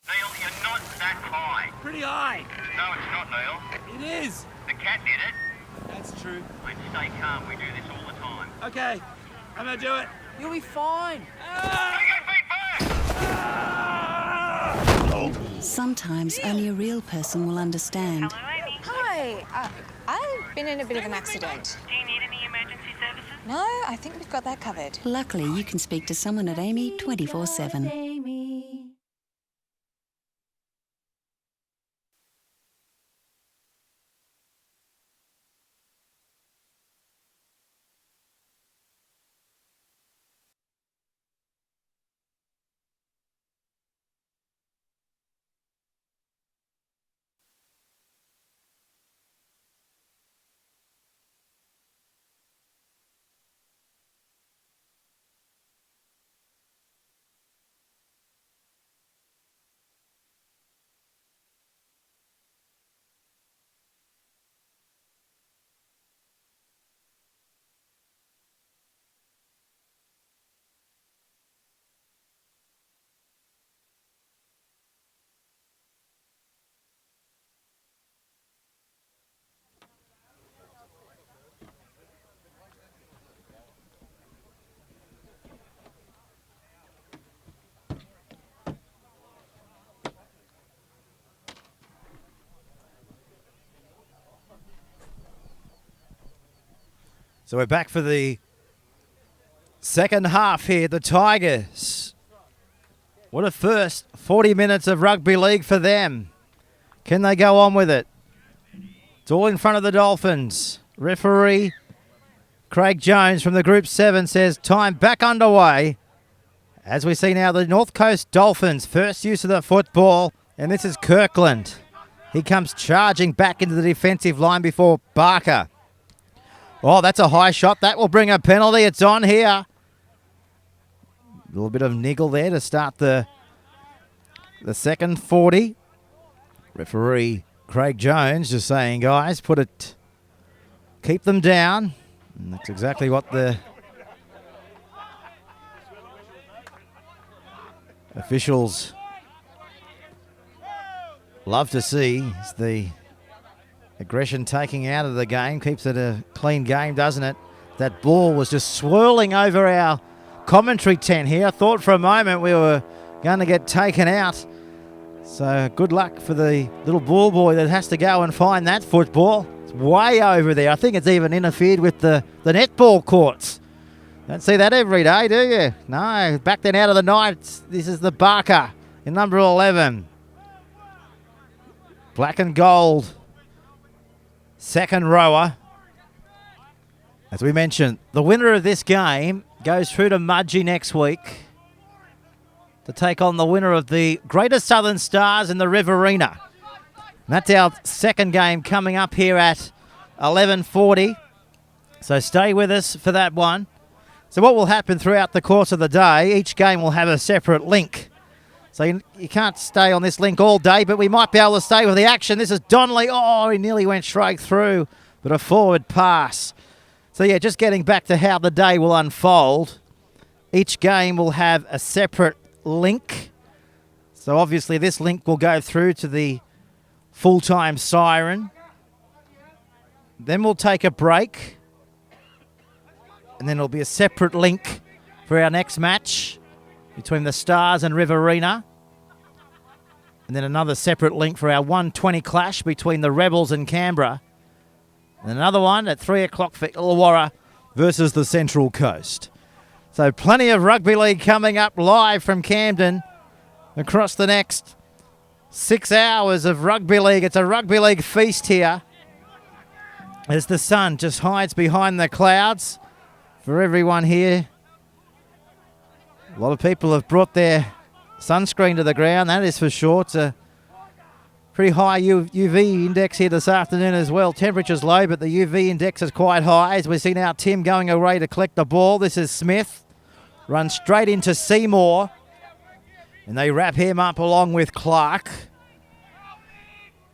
Neil, you're not that high. Pretty high. No, it's not, Neil. It is. The cat did it. That's true. Mate, stay calm. We do this all the time. Okay, I'm gonna do it. You'll be fine. Take your feet back! Sometimes only a real person will understand. Hello, Amy. Hi. I've been in a bit of an accident. Do you need any emergency services? No, I think we've got that covered. Luckily, you can speak to someone at AAMI 24/7. So we're back for the second half here. The Tigers. What a first 40 minutes of rugby league for them. Can they go on with it? It's all in front of the Dolphins. Referee Craig Jones from the Group 7 says time back underway. As we see now, the North Coast Dolphins, first use of the football, and this is Kirkland. He comes charging back into the defensive line before Barker. Oh, that's a high shot. That will bring a penalty. It's on here. A little bit of niggle there to start the second 40. Referee Craig Jones just saying, guys, keep them down. And that's exactly what the officials love to see. Is the aggression taking out of the game. Keeps it a clean game, doesn't it? That ball was just swirling over our commentary tent here. I thought for a moment we were going to get taken out. So good luck for the little ball boy that has to go and find that football. It's way over there. I think it's even interfered with the netball courts. Don't see that every day, do you? No, back then out of the night. This is the Barker in number 11. Black and gold. Second rower. As we mentioned, the winner of this game goes through to Mudgee next week to take on the winner of the Greater Southern Stars in the Riverina. And that's our second game coming up here at 11:40. So stay with us for that one. So what will happen throughout the course of the day, each game will have a separate link. So you can't stay on this link all day, but we might be able to stay with the action. This is Donnelly. Oh, he nearly went straight through, but a forward pass. So yeah, just getting back to how the day will unfold. Each game will have a separate link. So obviously this link will go through to the full-time siren. Then we'll take a break. And then there'll be a separate link for our next match between the Stars and Riverina. And then another separate link for our 1:20 clash between the Rebels and Canberra. And another one at 3 o'clock for Illawarra versus the Central Coast. So plenty of rugby league coming up live from Camden across the next 6 hours of rugby league. It's a rugby league feast here as the sun just hides behind the clouds for everyone here. A lot of people have brought their sunscreen to the ground, that is for sure. It's a pretty high UV index here this afternoon as well. Temperature's low, but the UV index is quite high. As we see now Tim going away to collect the ball. This is Smith. Runs straight into Seymour. And they wrap him up along with Clark.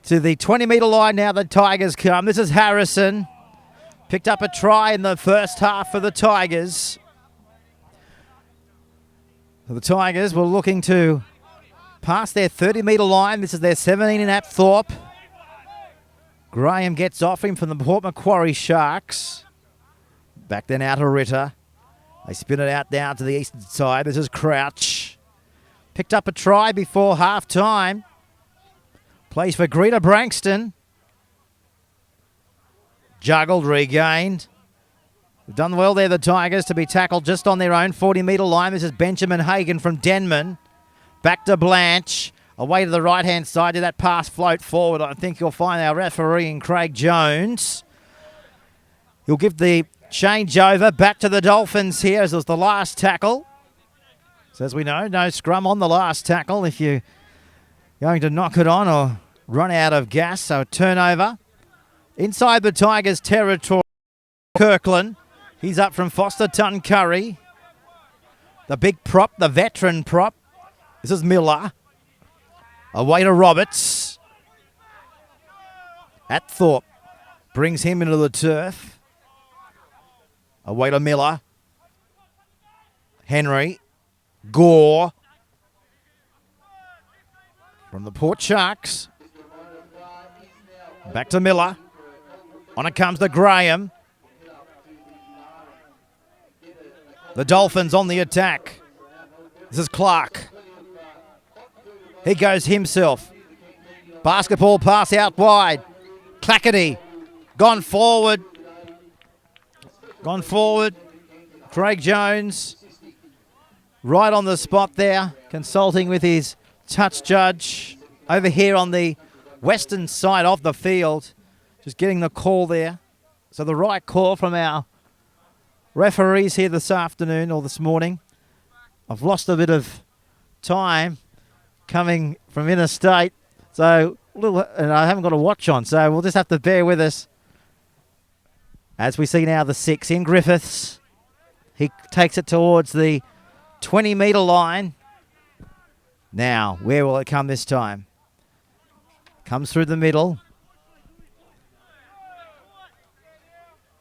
To the 20-metre line now the Tigers come. This is Harrison. Picked up a try in the first half for the Tigers. The Tigers were looking to pass their 30-metre line. This is their 17 in Apthorpe. Graham gets off him from the Port Macquarie Sharks. Back then out to Ritter. They spin it out down to the eastern side. This is Crouch. Picked up a try before half-time. Plays for Greta Brankston. Juggled, regained. They've done well there, the Tigers, to be tackled just on their own 40-metre line. This is Benjamin Hagan from Denman. Back to Blanche. Away to the right-hand side. Did that pass float forward? I think you'll find our referee in Craig Jones. He'll give the changeover back to the Dolphins here as it was the last tackle. So as we know, no scrum on the last tackle if you're going to knock it on or run out of gas. So a turnover. Inside the Tigers' territory, Kirkland. He's up from Foster Tuncurry. The big prop, the veteran prop. This is Miller. Away to Roberts. At Thorpe. Brings him into the turf. Away to Miller. Henry. Gore. From the Port Sharks. Back to Miller. On it comes to Graham. The Dolphins on the attack. This is Clark. He goes himself. Basketball pass out wide. Clackety. Gone forward. Gone forward. Craig Jones. Right on the spot there. Consulting with his touch judge. Over here on the western side of the field. Just getting the call there. So the right call from our referees here this afternoon or this morning. I've lost a bit of time coming from interstate, so and I haven't got a watch on, so we'll just have to bear with us. As we see now the 6 in Griffiths. He takes it towards the 20-metre line. Now, where will it come this time? Comes through the middle.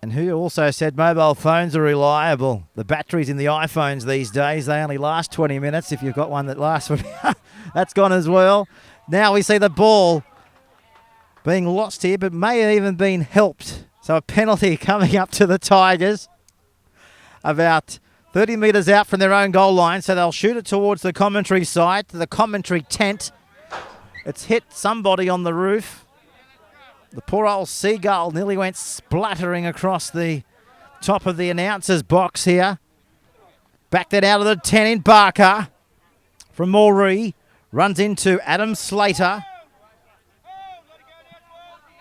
And who also said mobile phones are reliable. The batteries in the iPhones these days, they only last 20 minutes if you've got one that lasts. That's gone as well. Now we see the ball being lost here, but may have even been helped. So a penalty coming up to the Tigers. About 30 metres out from their own goal line, so they'll shoot it towards the commentary side, to the commentary tent. It's hit somebody on the roof. The poor old seagull nearly went splattering across the top of the announcer's box here. Back that out of the 10 in Barker from Moree. Runs into Adam Slater.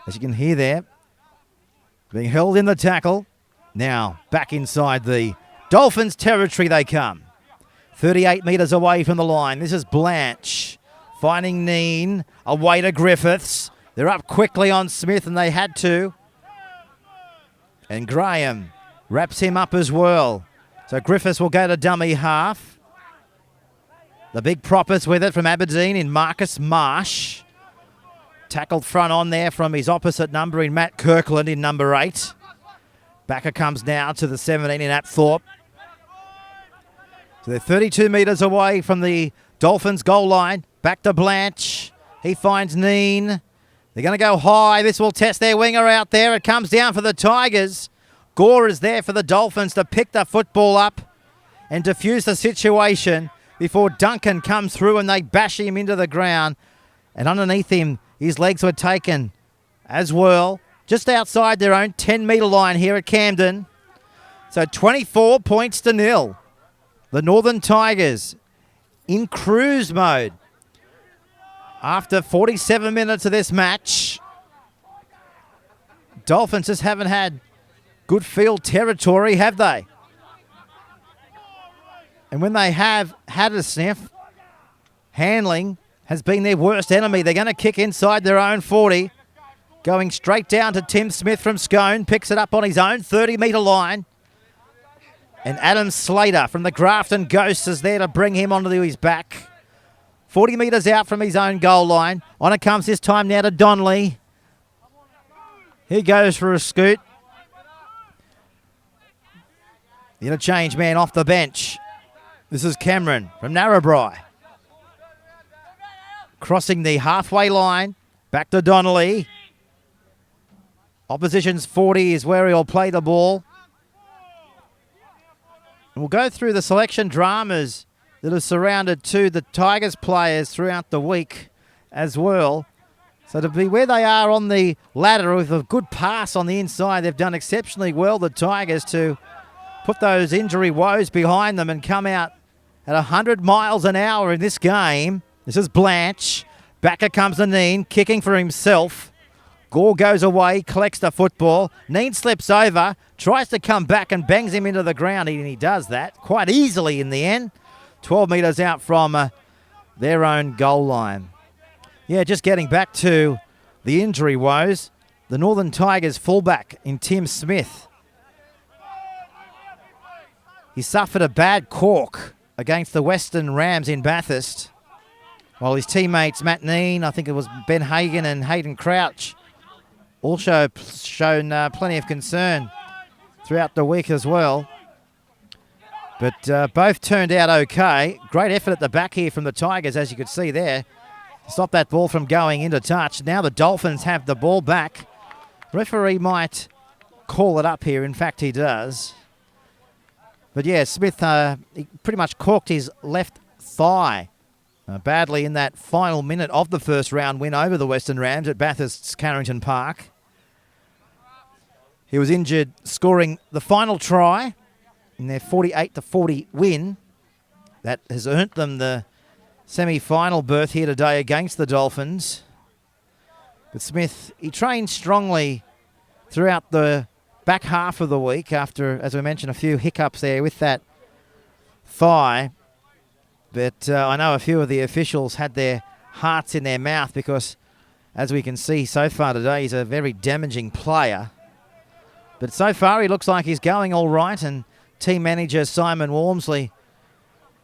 As you can hear there, being held in the tackle. Now back inside the Dolphins territory they come. 38 metres away from the line. This is Blanche finding Neen away to Griffiths. They're up quickly on Smith, and they had to. And Graham wraps him up as well. So Griffiths will go to dummy half. The big proppers with it from Aberdeen in Marcus Marsh. Tackled front on there from his opposite number in Matt Kirkland in number 8. Backer comes now to the 17 in Apthorpe. So they're 32 metres away from the Dolphins goal line. Back to Blanche. He finds Neen. They're going to go high. This will test their winger out there. It comes down for the Tigers. Gore is there for the Dolphins to pick the football up and defuse the situation before Duncan comes through and they bash him into the ground. And underneath him, his legs were taken as well. Just outside their own 10-metre line here at Camden. So 24 points to 0. The Northern Tigers in cruise mode after 47 minutes of this match. Dolphins just haven't had good field territory, have they? And when they have had a sniff, handling has been their worst enemy. They're going to kick inside their own 40. Going straight down to Tim Smith from Scone. Picks it up on his own 30-metre line. And Adam Slater from the Grafton Ghosts is there to bring him onto his back. 40 metres out from his own goal line. On it comes this time now to Donnelly. He goes for a scoot. The interchange man off the bench. This is Cameron from Narrabri. Crossing the halfway line. Back to Donnelly. Opposition's 40 is where he'll play the ball. And we'll go through the selection dramas that have surrounded the Tigers players throughout the week as well. So to be where they are on the ladder with a good pass on the inside, they've done exceptionally well, the Tigers, to put those injury woes behind them and come out at 100 miles an hour in this game. This is Blanche. Backer comes to Neen, kicking for himself. Gore goes away, collects the football. Neen slips over, tries to come back and bangs him into the ground, and he does that quite easily in the end. 12 metres out from their own goal line. Yeah, just getting back to the injury woes. The Northern Tigers fullback in Tim Smith. He suffered a bad cork against the Western Rams in Bathurst, while his teammates Matt Neen, I think it was Ben Hagan and Hayden Crouch, also shown plenty of concern throughout the week as well. But both turned out okay. Great effort at the back here from the Tigers, as you could see there. Stop that ball from going into touch. Now the Dolphins have the ball back. Referee might call it up here. In fact, he does. But yeah, Smith he pretty much corked his left thigh badly in that final minute of the first round win over the Western Rams at Bathurst's Carrington Park. He was injured scoring the final try in their 48-40 win. That has earned them the semi-final berth here today against the Dolphins. But Smith, he trained strongly throughout the back half of the week after, as we mentioned, a few hiccups there with that thigh. But I know a few of the officials had their hearts in their mouth because, as we can see so far today, he's a very damaging player. But so far, he looks like he's going all right, and team manager Simon Walmsley,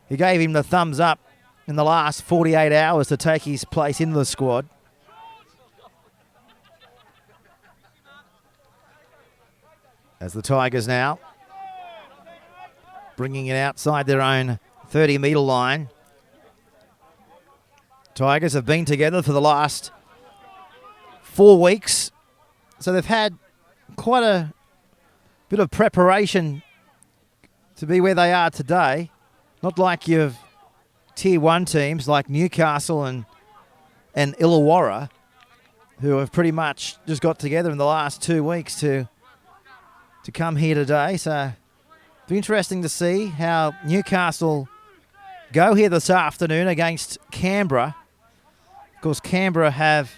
he gave him the thumbs up in the last 48 hours to take his place in the squad. As the Tigers now bringing it outside their own 30-metre line. Tigers have been together for the last 4 weeks, so they've had quite a bit of preparation to be where they are today. Not like your Tier 1 teams like Newcastle and Illawarra, who have pretty much just got together in the last 2 weeks to come here today. So it'll be interesting to see how Newcastle go here this afternoon against Canberra. Of course, Canberra have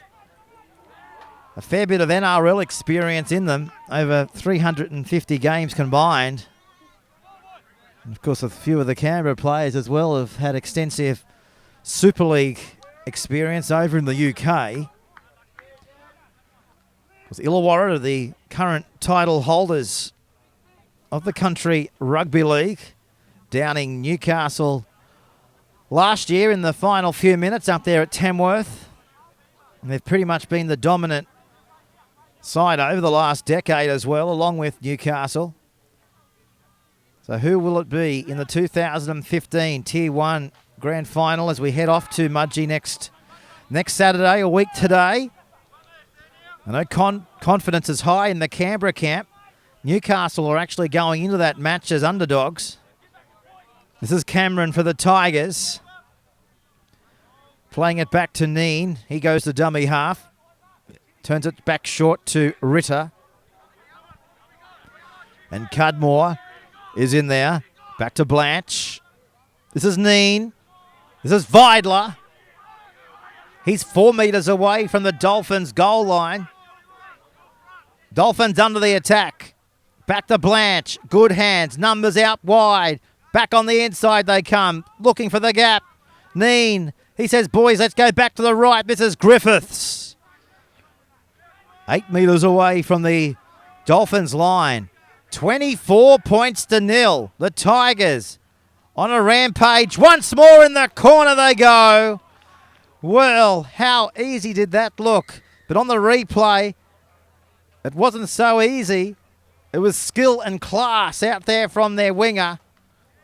a fair bit of NRL experience in them, over 350 games combined. And of course, a few of the Canberra players as well have had extensive Super League experience over in the UK. Because Illawarra are the current title holders of the country rugby league, downing Newcastle last year in the final few minutes up there at Tamworth. And they've pretty much been the dominant side over the last decade as well, along with Newcastle. So who will it be in the 2015 Tier 1 Grand Final as we head off to Mudgee next Saturday, a week today? I know confidence is high in the Canberra camp. Newcastle are actually going into that match as underdogs. This is Cameron for the Tigers. Playing it back to Neen. He goes to dummy half. Turns it back short to Ritter. And Cudmore is in there. Back to Blanche. This is Neen. This is Vidler. He's 4 metres away from the Dolphins' goal line. Dolphins under the attack. Back to Blanche. Good hands. Numbers out wide. Back on the inside they come. Looking for the gap. Neen. He says, boys, let's go back to the right. This is Griffiths. 8 metres away from the Dolphins line. 24 points to nil. The Tigers on a rampage. Once more in the corner they go. Well, how easy did that look? But on the replay, it wasn't so easy. It was skill and class out there from their winger,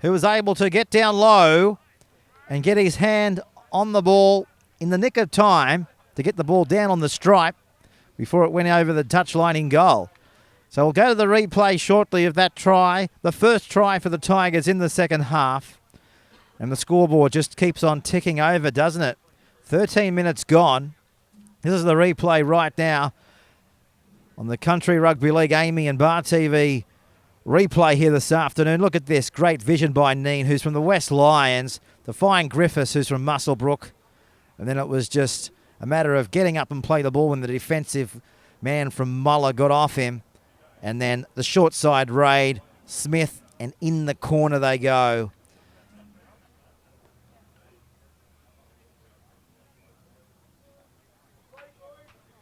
who was able to get down low and get his hand on the ball in the nick of time to get the ball down on the stripe before it went over the touchline in goal. So we'll go to the replay shortly of that try, the first try for the Tigers in the second half. And the scoreboard just keeps on ticking over, doesn't it? 13 minutes gone. This is the replay right now on the Country Rugby League AAMI and Bar TV replay here this afternoon. Look at this. Great vision by Neen, who's from the West Lions, to find Griffiths, who's from Muswellbrook. And then it was just a matter of getting up and play the ball when the defensive man from Muller got off him. And then the short side raid, Smith, and in the corner they go.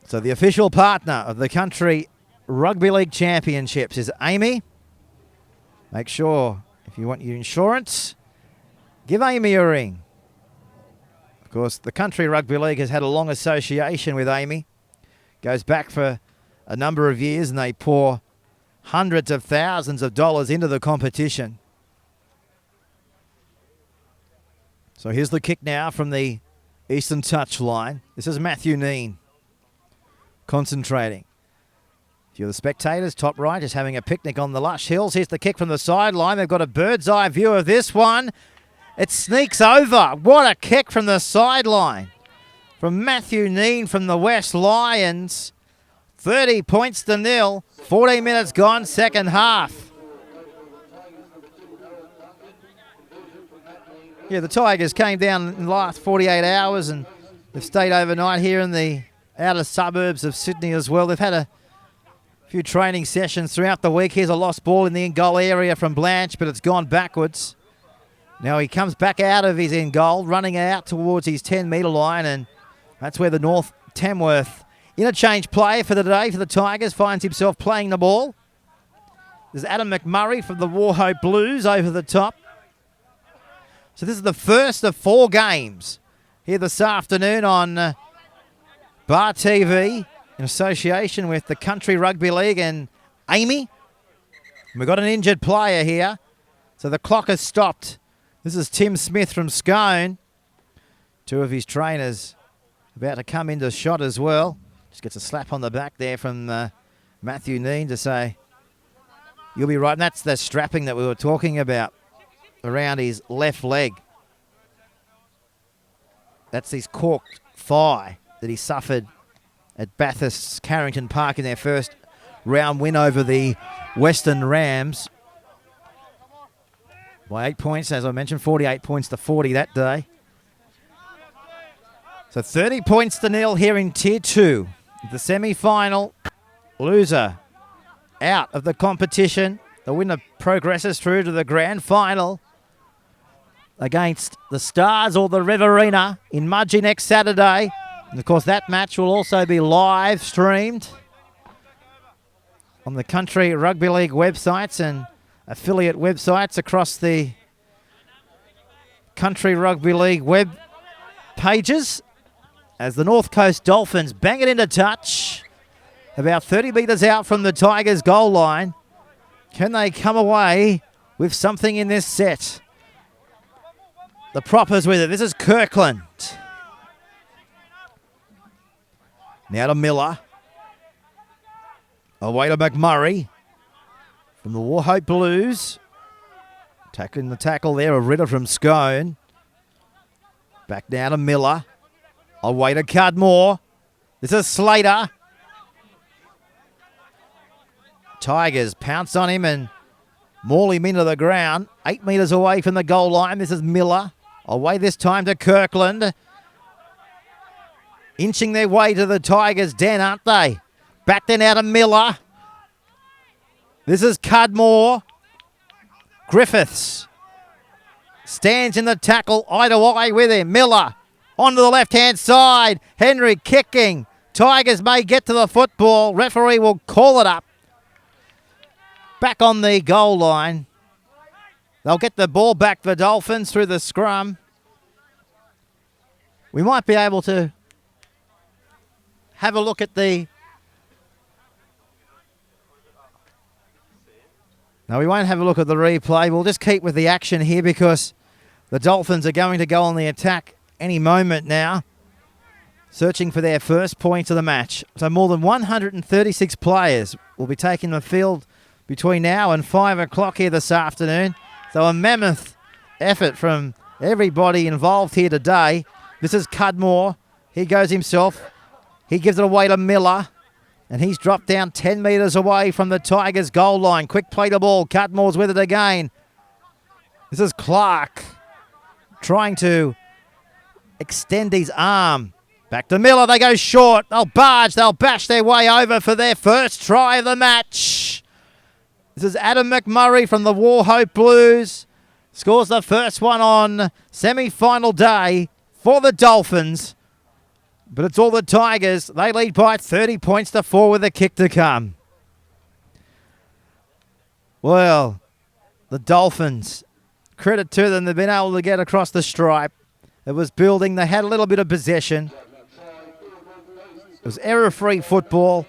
So the official partner of the Country Rugby League Championships is AAMI. Make sure, if you want your insurance, give AAMI a ring. Of course, the Country Rugby League has had a long association with AAMI. Goes back for a number of years, and they pour hundreds of thousands of dollars into the competition. So here's the kick now from the Eastern touch line. This is Matthew Neen concentrating. If you're the spectators, top right, just having a picnic on the lush hills. Here's the kick from the sideline. They've got a bird's eye view of this one. It sneaks over. What a kick from the sideline from Matthew Neen from the West Lions. 30 points to nil. 14 minutes gone, second half. Yeah, the Tigers came down in the last 48 hours and they've stayed overnight here in the outer suburbs of Sydney as well. They've had a few training sessions throughout the week. Here's a lost ball in the in-goal area from Blanche, but it's gone backwards. Now he comes back out of his in-goal, running out towards his 10-metre line, and that's where the North Tamworth interchange player for the day for the Tigers finds himself playing the ball. There's Adam McMurray from the Warhope Blues over the top. So this is the first of 4 games here this afternoon on Bar TV in association with the Country Rugby League and AAMI. We've got an injured player here, so the clock has stopped. This is Tim Smith from Scone. 2 of his trainers about to come into shot as well. Just gets a slap on the back there from Matthew Neen to say, You'll be right. And that's the strapping that we were talking about around his left leg. That's his corked thigh that he suffered at Bathurst Carrington Park in their first round win over the Western Rams. By 8 points, as I mentioned, 48 points to 40 that day. So 30 points to nil here in Tier 2. The semi-final loser out of the competition. The winner progresses through to the grand final against the Stars or the Riverina in Mudgee next Saturday. And of course, that match will also be live streamed on the Country Rugby League websites and affiliate websites across the Country Rugby League web pages as the North Coast Dolphins bang it into touch about 30 metres out from the Tigers goal line. Can they come away with something in this set? The proppers with it. This is Kirkland. Now to Miller. Away to McMurray from the Warhope Blues. Tackling the tackle there, a Ritter from Scone. Back now to Miller. Away to Cudmore. This is Slater. Tigers pounce on him and maul him into the ground. 8 metres away from the goal line. This is Miller. Away this time to Kirkland. Inching their way to the Tigers' den, aren't they? Back then out to Miller. This is Cudmore. Griffiths stands in the tackle, eye to eye with him. Miller onto the left-hand side. Henry kicking. Tigers may get to the football. Referee will call it up. Back on the goal line. They'll get the ball back, the Dolphins, through the scrum. We might be able to have a look at the... No, we won't have a look at the replay. We'll just keep with the action here because the Dolphins are going to go on the attack any moment now, searching for their first point of the match. So more than 136 players will be taking the field between now and 5 o'clock here this afternoon. So a mammoth effort from everybody involved here today. This is Cudmore. He goes himself. He gives it away to Miller. And he's dropped down 10 metres away from the Tigers' goal line. Quick play to ball. Cudmore's with it again. This is Clark trying to extend his arm. Back to Miller. They go short. They'll barge. They'll bash their way over for their first try of the match. This is Adam McMurray from the Warhope Blues. Scores the first one on semi-final day for the Dolphins. But it's all the Tigers. They lead by 30 points to 4 with a kick to come. Well, the Dolphins, credit to them, they've been able to get across the stripe. It was building. They had a little bit of possession. It was error-free football.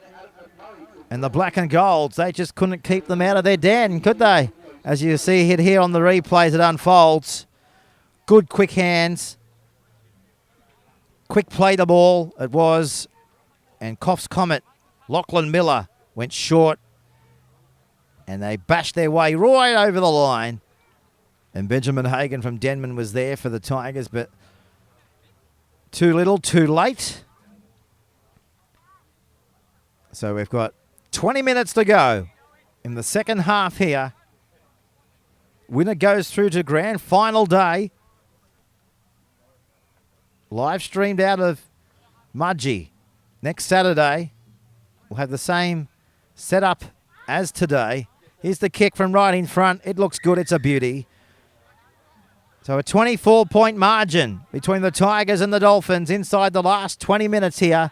And the black and golds, they just couldn't keep them out of their den, could they? As you see it here on the replays, it unfolds. Good quick hands. Quick play the ball, it was. And Coffs Comet, Lachlan Miller went short. And they bashed their way right over the line. And Benjamin Hagan from Denman was there for the Tigers, but too little, too late. So we've got 20 minutes to go in the second half here. Winner goes through to grand final day. Live streamed out of Mudgee. Next Saturday, we'll have the same setup as today. Here's the kick from right in front. It looks good. It's a beauty. So a 24-point margin between the Tigers and the Dolphins inside the last 20 minutes here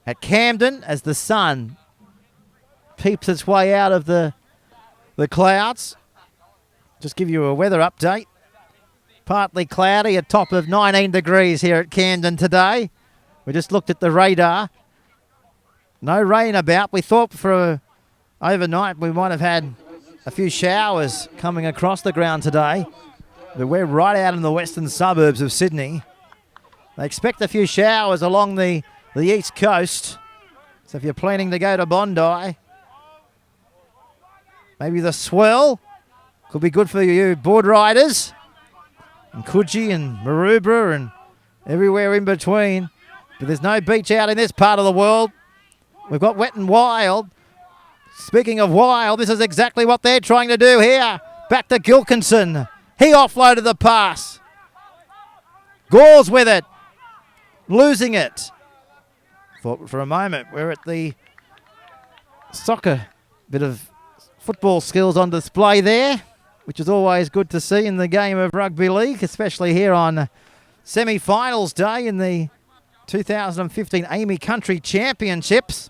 at Camden as the sun peeps its way out of the clouds. Just give you a weather update. Partly cloudy, a top of 19 degrees here at Camden today. We just looked at the radar. No rain about. We thought for overnight we might have had a few showers coming across the ground today. But we're right out in the western suburbs of Sydney. They expect a few showers along the east coast. So if you're planning to go to Bondi, Maybe the swirl. Could be good for you board riders. And Coogee and Maroubra and everywhere in between. But there's no beach out in this part of the world. We've got wet and wild. Speaking of wild, this is exactly what they're trying to do here. Back to Gilkinson. He offloaded the pass. Gores with it. Losing it. Thought for a moment we're at the soccer. Bit of football skills on display there, which is always good to see in the game of rugby league, especially here on semi-finals day in the 2015 AAMI Country Championships.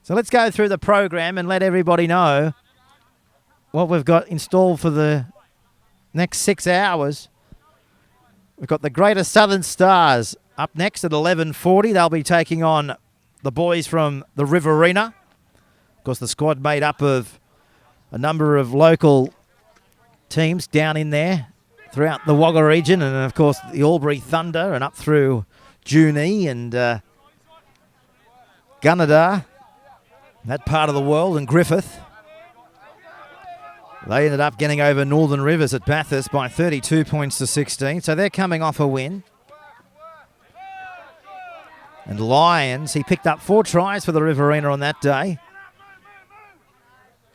So let's go through the program and let everybody know what we've got installed for the next 6 hours. We've got the Greater Southern Stars up next at 11:40. They'll be taking on the boys from the Riverina. Of course, the squad made up of a number of local teams down in there throughout the Wagga region, and of course the Albury Thunder and up through Junee and Gunnedah, that part of the world, and Griffith. They ended up getting over Northern Rivers at Bathurst by 32 points to 16, so they're coming off a win. And Lyons, he picked up 4 tries for the Riverina on that day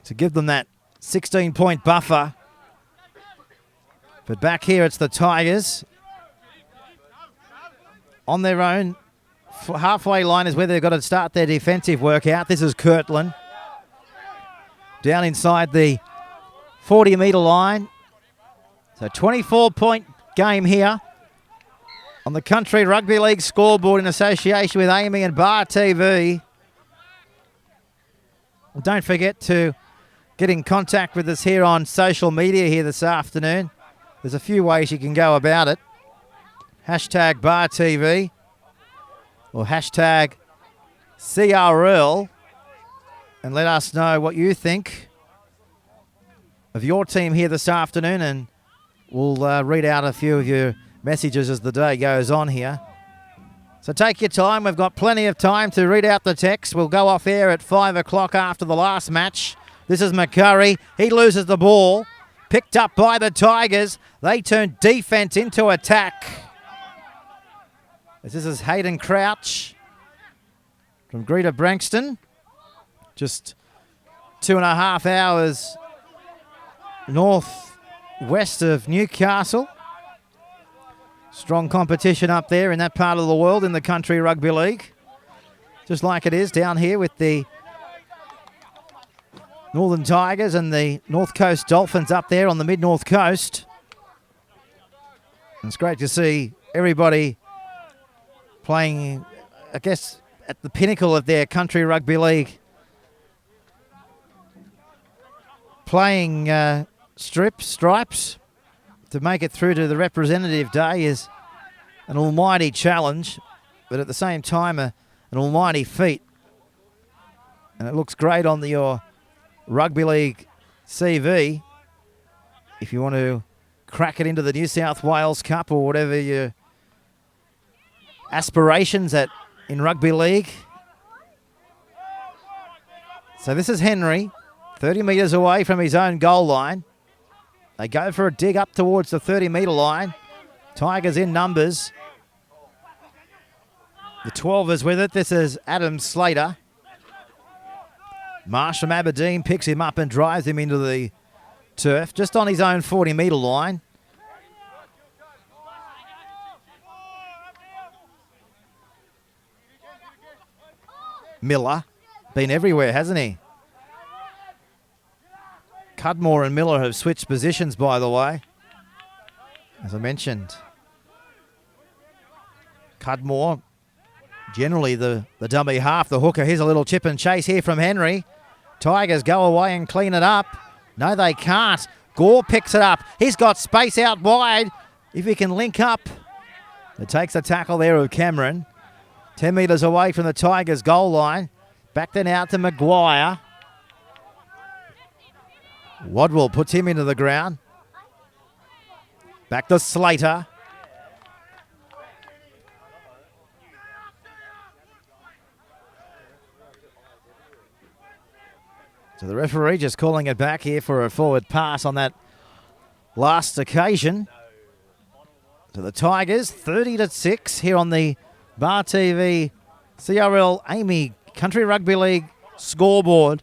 to give them that 16-point buffer. But back here, it's the Tigers. On their own halfway line is where they've got to start their defensive workout. This is Kirtland. Down inside the 40-metre line. So 24-point game here on the Country Rugby League scoreboard in association with AAMI and Bar TV. Well, don't forget to get in contact with us here on social media here this afternoon. There's a few ways you can go about it. Hashtag Bar TV or hashtag CRL, and let us know what you think of your team here this afternoon, and we'll read out a few of your messages as the day goes on here. So take your time. We've got plenty of time to read out the text. We'll go off air at 5 o'clock after the last match. This is McCurry. He loses the ball. Picked up by the Tigers. They turn defense into attack. This is Hayden Crouch from Greta Branxton. Just 2.5 hours northwest of Newcastle. Strong competition up there in that part of the world in the Country Rugby League. Just like it is down here with the Northern Tigers and the North Coast Dolphins up there on the mid-north coast. And it's great to see everybody playing, I guess, at the pinnacle of their Country Rugby League. Playing stripes to make it through to the representative day is an almighty challenge, but at the same time an almighty feat. And it looks great on your Rugby League CV if you want to crack it into the New South Wales Cup or whatever your aspirations in Rugby League. So this is Henry, 30 metres away from his own goal line. They go for a dig up towards the 30-metre line. Tigers in numbers. The 12 is with it. This is Adam Slater. Marsh from Aberdeen picks him up and drives him into the turf, just on his own 40-metre line. Miller, been everywhere, hasn't he? Cudmore and Miller have switched positions, by the way. As I mentioned, Cudmore, generally the dummy half, the hooker. Here's a little chip and chase here from Henry. Tigers go away and clean it up. No, they can't. Gore picks it up. He's got space out wide. If he can link up. It takes a tackle there of Cameron. 10 metres away from the Tigers' goal line. Back then out to Maguire. Wadwell puts him into the ground. Back to Slater. So the referee just calling it back here for a forward pass on that last occasion. So the Tigers 30-6 here on the Bar TV CRL AAMI Country Rugby League scoreboard.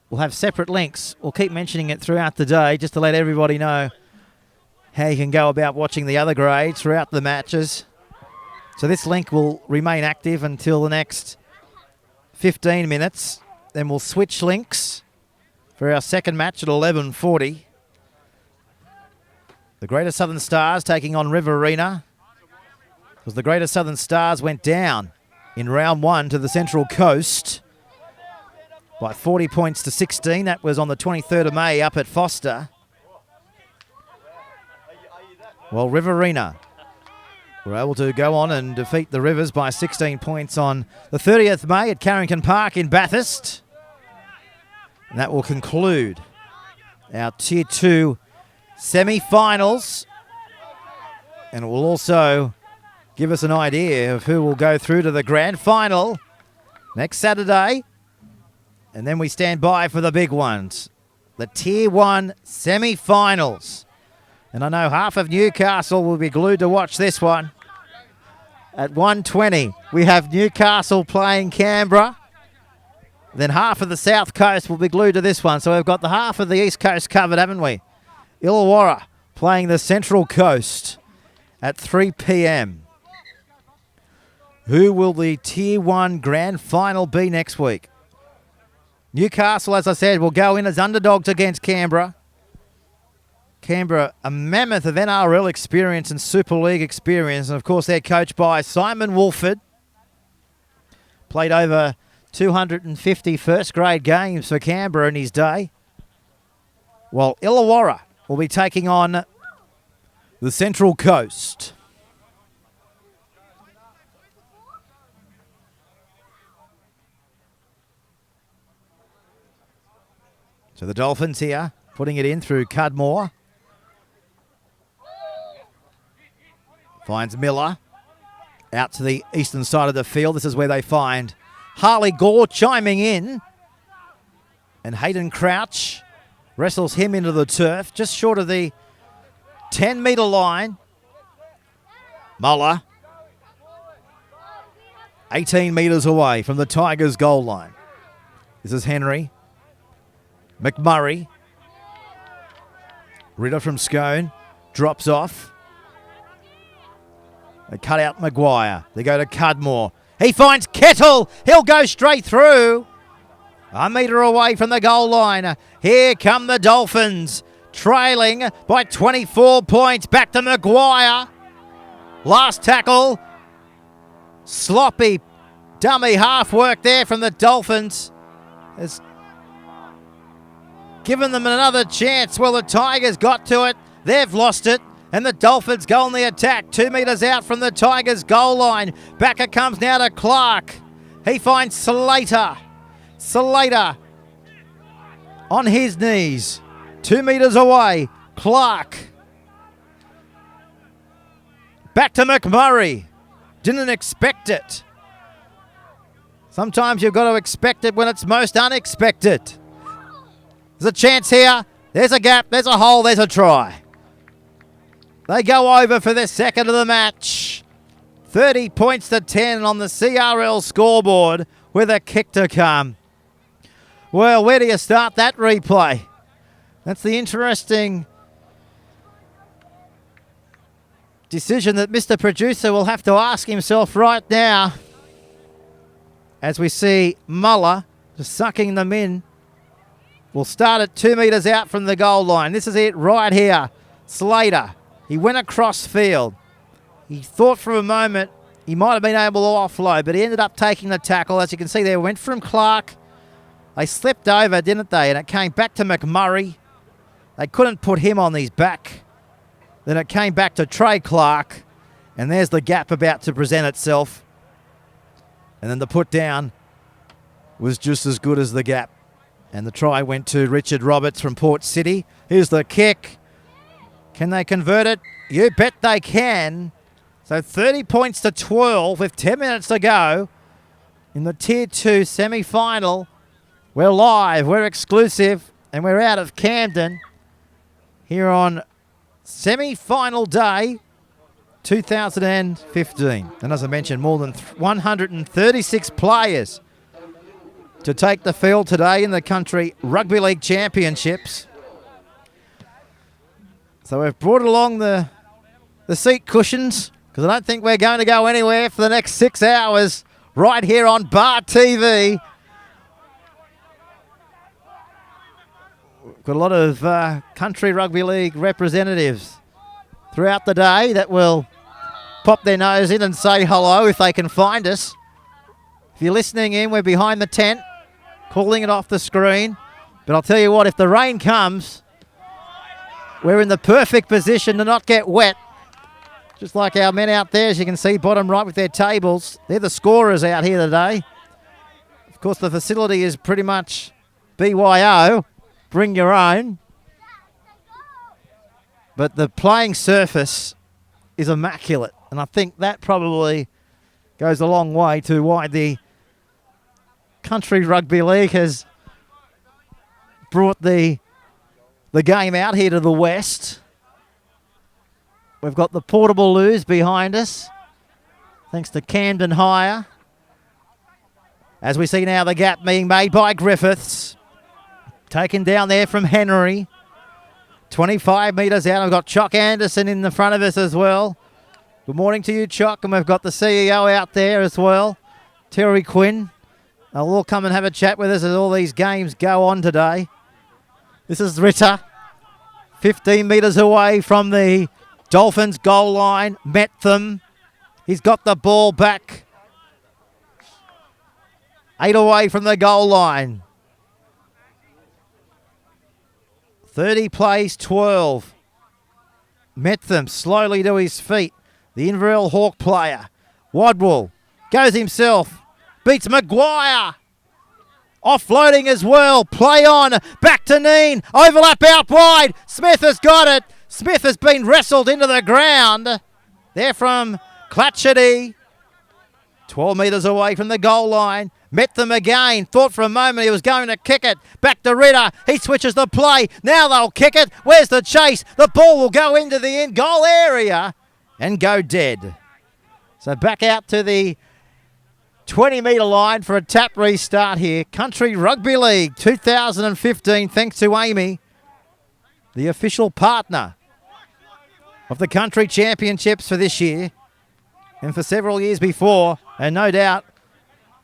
We'll have separate links. We'll keep mentioning it throughout the day just to let everybody know how you can go about watching the other grades throughout the matches. So this link will remain active until the next 15 minutes. Then we'll switch links for our second match at 11:40. The Greater Southern Stars taking on Riverina. Because the Greater Southern Stars went down in round one to the Central Coast by 40 points to 16. That was on the 23rd of May up at Foster. Well, Riverina were able to go on and defeat the Rivers by 16 points on the 30th of May at Carrington Park in Bathurst. And that will conclude our Tier 2 semi-finals. And it will also give us an idea of who will go through to the grand final next Saturday. And then we stand by for the big ones, the Tier 1 semi-finals. And I know half of Newcastle will be glued to watch this one. At 1:20, we have Newcastle playing Canberra. Then half of the South Coast will be glued to this one. So we've got the half of the East Coast covered, haven't we? Illawarra playing the Central Coast at 3 p.m. Who will the Tier 1 grand final be next week? Newcastle, as I said, will go in as underdogs against Canberra. Canberra, a mammoth of NRL experience and Super League experience. And, of course, they're coached by Simon Wolford. Played over 250 first-grade games for Canberra in his day. While Illawarra will be taking on the Central Coast. So the Dolphins here, putting it in through Cudmore. Finds Miller out to the eastern side of the field. This is where they find Harley Gore chiming in. And Hayden Crouch wrestles him into the turf, just short of the 10-metre line. Muller, 18 metres away from the Tigers' goal line. This is Henry. McMurray. Ritter from Scone drops off. They cut out Maguire. They go to Cudmore. He finds Kettle. He'll go straight through. A metre away from the goal line. Here come the Dolphins. Trailing by 24 points. Back to Maguire. Last tackle. Sloppy dummy half work there from the Dolphins. Has given them another chance. Well, the Tigers got to it. They've lost it. And the Dolphins go on the attack. 2 metres out from the Tigers' goal line. Back it comes now to Clark. He finds Slater. Slater on his knees. 2 metres away. Clark. Back to McMurray. Didn't expect it. Sometimes you've got to expect it when it's most unexpected. There's a chance here. There's a gap. There's a hole. There's a try. They go over for their second of the match. 30 points to 10 on the CRL scoreboard with a kick to come. Well, where do you start that replay? That's the interesting decision that Mr. Producer will have to ask himself right now. As we see Muller just sucking them in. We'll start at 2 metres out from the goal line. This is it right here. Slater. He went across field. He thought for a moment he might have been able to offload, but he ended up taking the tackle. As you can see there, went from Clark. They slipped over, didn't they? And it came back to McMurray. They couldn't put him on his back. Then it came back to Trey Clark. And there's the gap about to present itself. And then the put down was just as good as the gap. And the try went to Richard Roberts from Port City. Here's the kick. Can they convert it? You bet they can. So 30 points to 12 with 10 minutes to go in the Tier 2 semi-final We're live, we're exclusive, and we're out of Camden here on semi-final day 2015. And as I mentioned, more than 136 players to take the field today in the Country Rugby League Championships. So we've brought along the seat cushions because I don't think we're going to go anywhere for the next 6 hours right here on Bar TV. Got a lot of Country Rugby League representatives throughout the day that will pop their nose in and say hello if they can find us. If you're listening in, we're behind the tent, calling it off the screen. But I'll tell you what, if the rain comes, we're in the perfect position to not get wet. Just like our men out there, as you can see, bottom right with their tables. They're the scorers out here today. Of course, the facility is pretty much BYO. Bring your own. But the playing surface is immaculate. And I think that probably goes a long way to why the Country Rugby League has brought the game out here to the west. We've got the portable loos behind us, thanks to Camden Hire. As we see now, the gap being made by Griffiths. Taken down there from Henry. 25 metres out. We've got Chock Anderson in the front of us as well. Good morning to you, Chock. And we've got the CEO out there as well, Terry Quinn. They'll all come and have a chat with us as all these games go on today. This is Ritter. 15 metres away from the Dolphins goal line. Met them. He's got the ball back. 8 away from the goal line. 30 plays 12. Metham slowly to his feet. The Inverell Hawk player. Wadwell goes himself. Beats Maguire. Offloading as well. Play on. Back to Neen. Overlap out wide. Smith has got it. Smith has been wrestled into the ground. There from Clatchety. 12 metres away from the goal line. Met them again. Thought for a moment he was going to kick it. Back to Ritter. He switches the play. Now they'll kick it. Where's the chase? The ball will go into the in-goal area and go dead. So back out to the 20-metre line for a tap restart here. Country Rugby League 2015, thanks to AAMI, the official partner of the Country Championships for this year and for several years before, and no doubt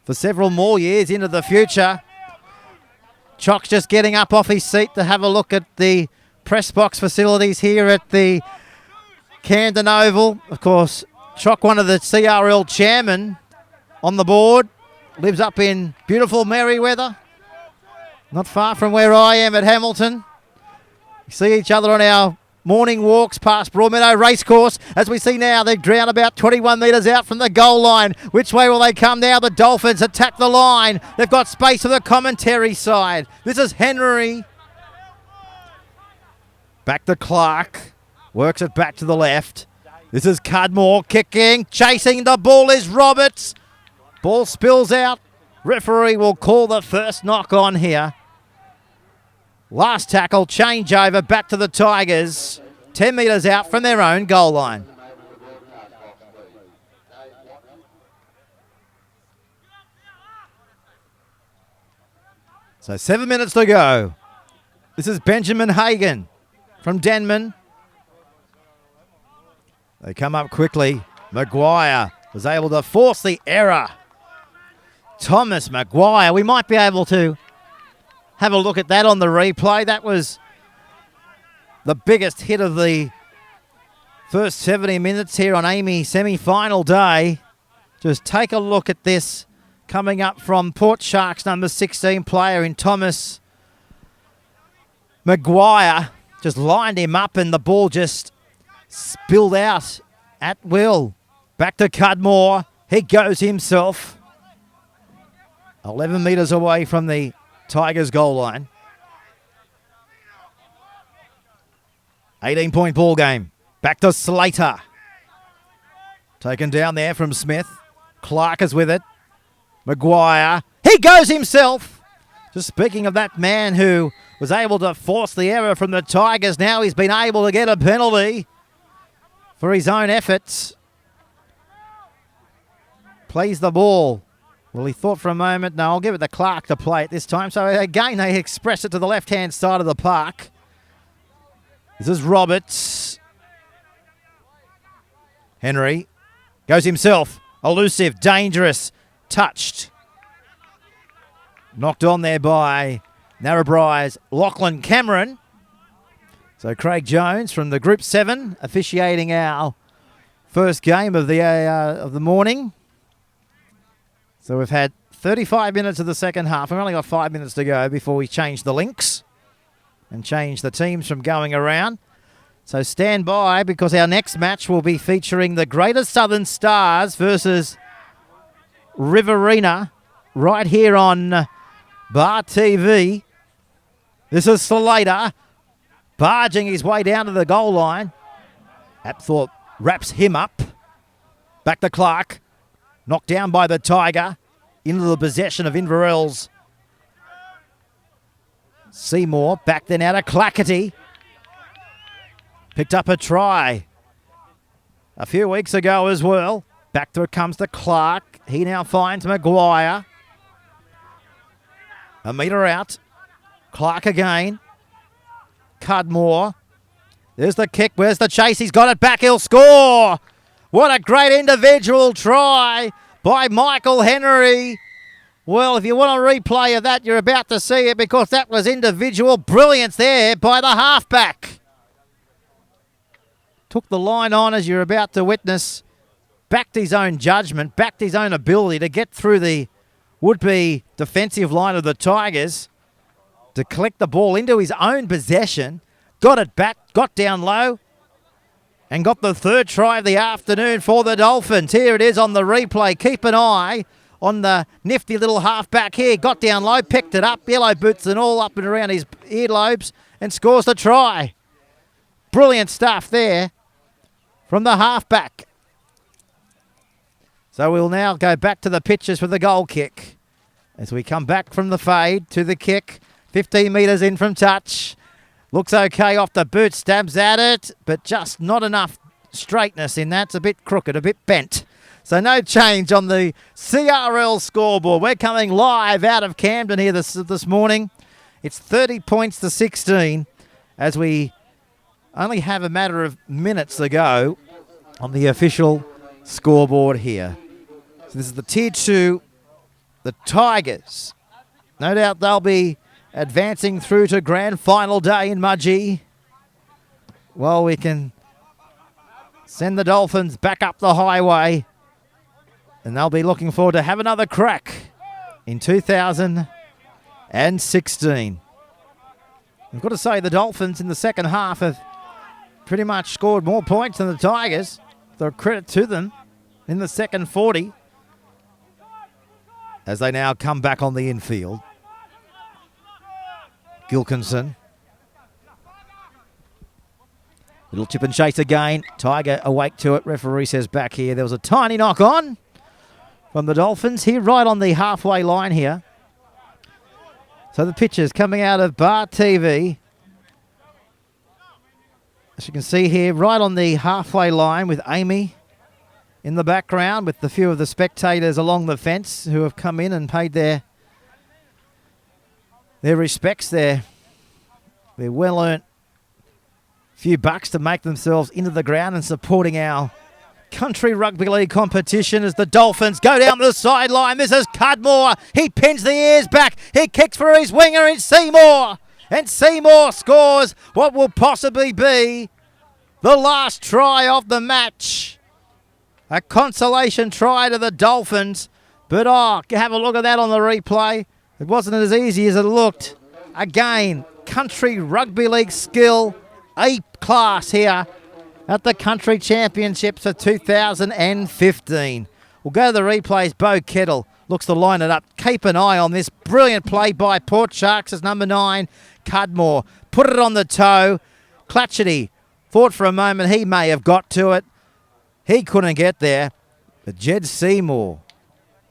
for several more years into the future. Chock's just getting up off his seat to have a look at the press box facilities here at the Camden Oval. Of course, Chock, one of the CRL chairmen on the board, lives up in beautiful Merriweather, not far from where I am at Hamilton. We see each other on our morning walks past Broadmeadow Racecourse. As we see now, they've drowned about 21 metres out from the goal line. Which way will they come now? The Dolphins attack the line. They've got space for the commentary side. This is Henry. Back to Clark. Works it back to the left. This is Cudmore kicking. Chasing the ball is Roberts. Ball spills out. Referee will call the first knock on here. Last tackle, changeover, back to the Tigers. 10 metres out from their own goal line. So 7 minutes to go. This is Benjamin Hagan from Denman. They come up quickly. Maguire was able to force the error. Thomas Maguire, we might be able to have a look at that on the replay. That was the biggest hit of the first 70 minutes here on AAMI semi-final day. Just take a look at this coming up from Port Sharks number 16 player in Thomas Maguire. Just lined him up and the ball just spilled out at will. Back to Cudmore. He goes himself. 11 metres away from the Tigers goal line. 18-point ball game. Back to Slater. Taken down there from Smith. Clark is with it. Maguire. He goes himself. Just speaking of that man who was able to force the error from the Tigers, now he's been able to get a penalty for his own efforts. Plays the ball. Well, he thought for a moment, no, I'll give it to Clark to play it this time. So again, they express it to the left-hand side of the park. This is Roberts. Henry goes himself. Elusive, dangerous, touched. Knocked on there by Narrabri's Lachlan Cameron. So Craig Jones from the Group 7 officiating our first game of the morning. So we've had 35 minutes of the second half. We've only got 5 minutes to go before we change the links and change the teams from going around. So stand by because our next match will be featuring the Greater Southern Stars versus Riverina right here on Bar TV. This is Slater barging his way down to the goal line. Apthorpe wraps him up. Back to Clark. Knocked down by the Tiger. Into the possession of Inverell's Seymour. Back then out of Clackety. Picked up a try a few weeks ago as well. Back to it comes to Clark. He now finds Maguire. A metre out. Clark again. Cudmore. There's the kick. Where's the chase? He's got it back. He'll score. What a great individual try by Michael Henry. Well, if you want a replay of that, you're about to see it because that was individual brilliance there by the halfback. Took the line on as you're about to witness. Backed his own judgment, backed his own ability to get through the would-be defensive line of the Tigers to collect the ball into his own possession. Got it back, got down low, and got the third try of the afternoon for the Dolphins. Here it is on the replay. Keep an eye on the nifty little halfback here. Got down low, picked it up, yellow boots and all up and around his earlobes, and scores the try. Brilliant stuff there from the halfback. So we'll now go back to the pitches for the goal kick as we come back from the fade to the kick. 15 metres in from touch. Looks okay off the boot, stabs at it, but just not enough straightness in that. It's a bit crooked, a bit bent. So no change on the CRL scoreboard. We're coming live out of Camden here this morning. It's 30 points to 16 as we only have a matter of minutes to go on the official scoreboard here. So this is the Tier 2, the Tigers. No doubt they'll be advancing through to grand final day in Mudgee. Well, we can send the Dolphins back up the highway, and they'll be looking forward to have another crack in 2016. I've got to say the Dolphins in the second half have pretty much scored more points than the Tigers. So credit to them in the second 40 as they now come back on the infield. Gilkinson. Little chip and chase again. Tiger awake to it. Referee says back here. There was a tiny knock on from the Dolphins here right on the halfway line here. So the pitches coming out of Bar TV. As you can see here, right on the halfway line with AAMI in the background with a few of the spectators along the fence who have come in and paid their respects, their well-earned few bucks to make themselves into the ground and supporting our country rugby league competition as the Dolphins go down the sideline. This is Cudmore. He pins the ears back. He kicks for his winger in Seymour. And Seymour scores what will possibly be the last try of the match. A consolation try to the Dolphins. But have a look at that on the replay. It wasn't as easy as it looked. Again, country rugby league skill, A class here at the Country Championships of 2015. We'll go to the replays. Bo Kettle looks to line it up. Keep an eye on this. Brilliant play by Port Sharks as number 9, Cudmore. Put it on the toe. Clatchety thought for a moment he may have got to it. He couldn't get there. But Jed Seymour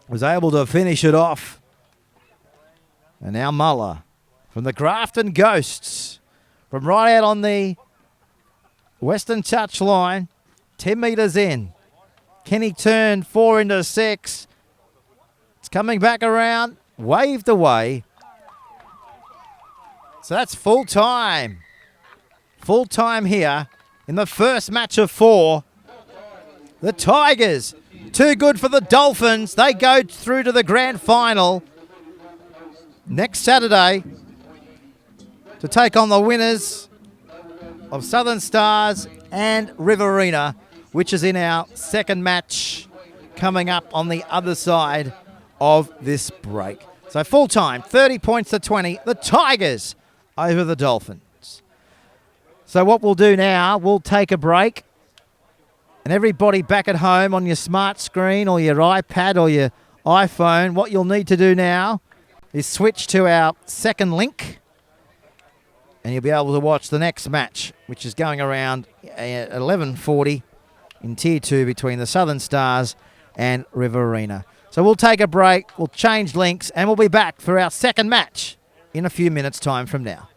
was able to finish it off. And now Muller from the Grafton Ghosts. From right out on the western touch line. 10 metres in. Kenny turned 4 into 6. It's coming back around. Waved away. So that's full time. Full time here in the first match of 4. The Tigers, too good for the Dolphins. They go through to the grand final next Saturday to take on the winners of Southern Stars and Riverina, which is in our second match coming up on the other side of this break. So full time, 30 points to 20. The Tigers over the Dolphins. So what we'll do now, we'll take a break. And everybody back at home on your smart screen or your iPad or your iPhone, what you'll need to do now is switch to our second link. And you'll be able to watch the next match, which is going around at 11:40 in Tier 2 between the Southern Stars and Riverina. So we'll take a break, we'll change links, and we'll be back for our second match in a few minutes' time from now.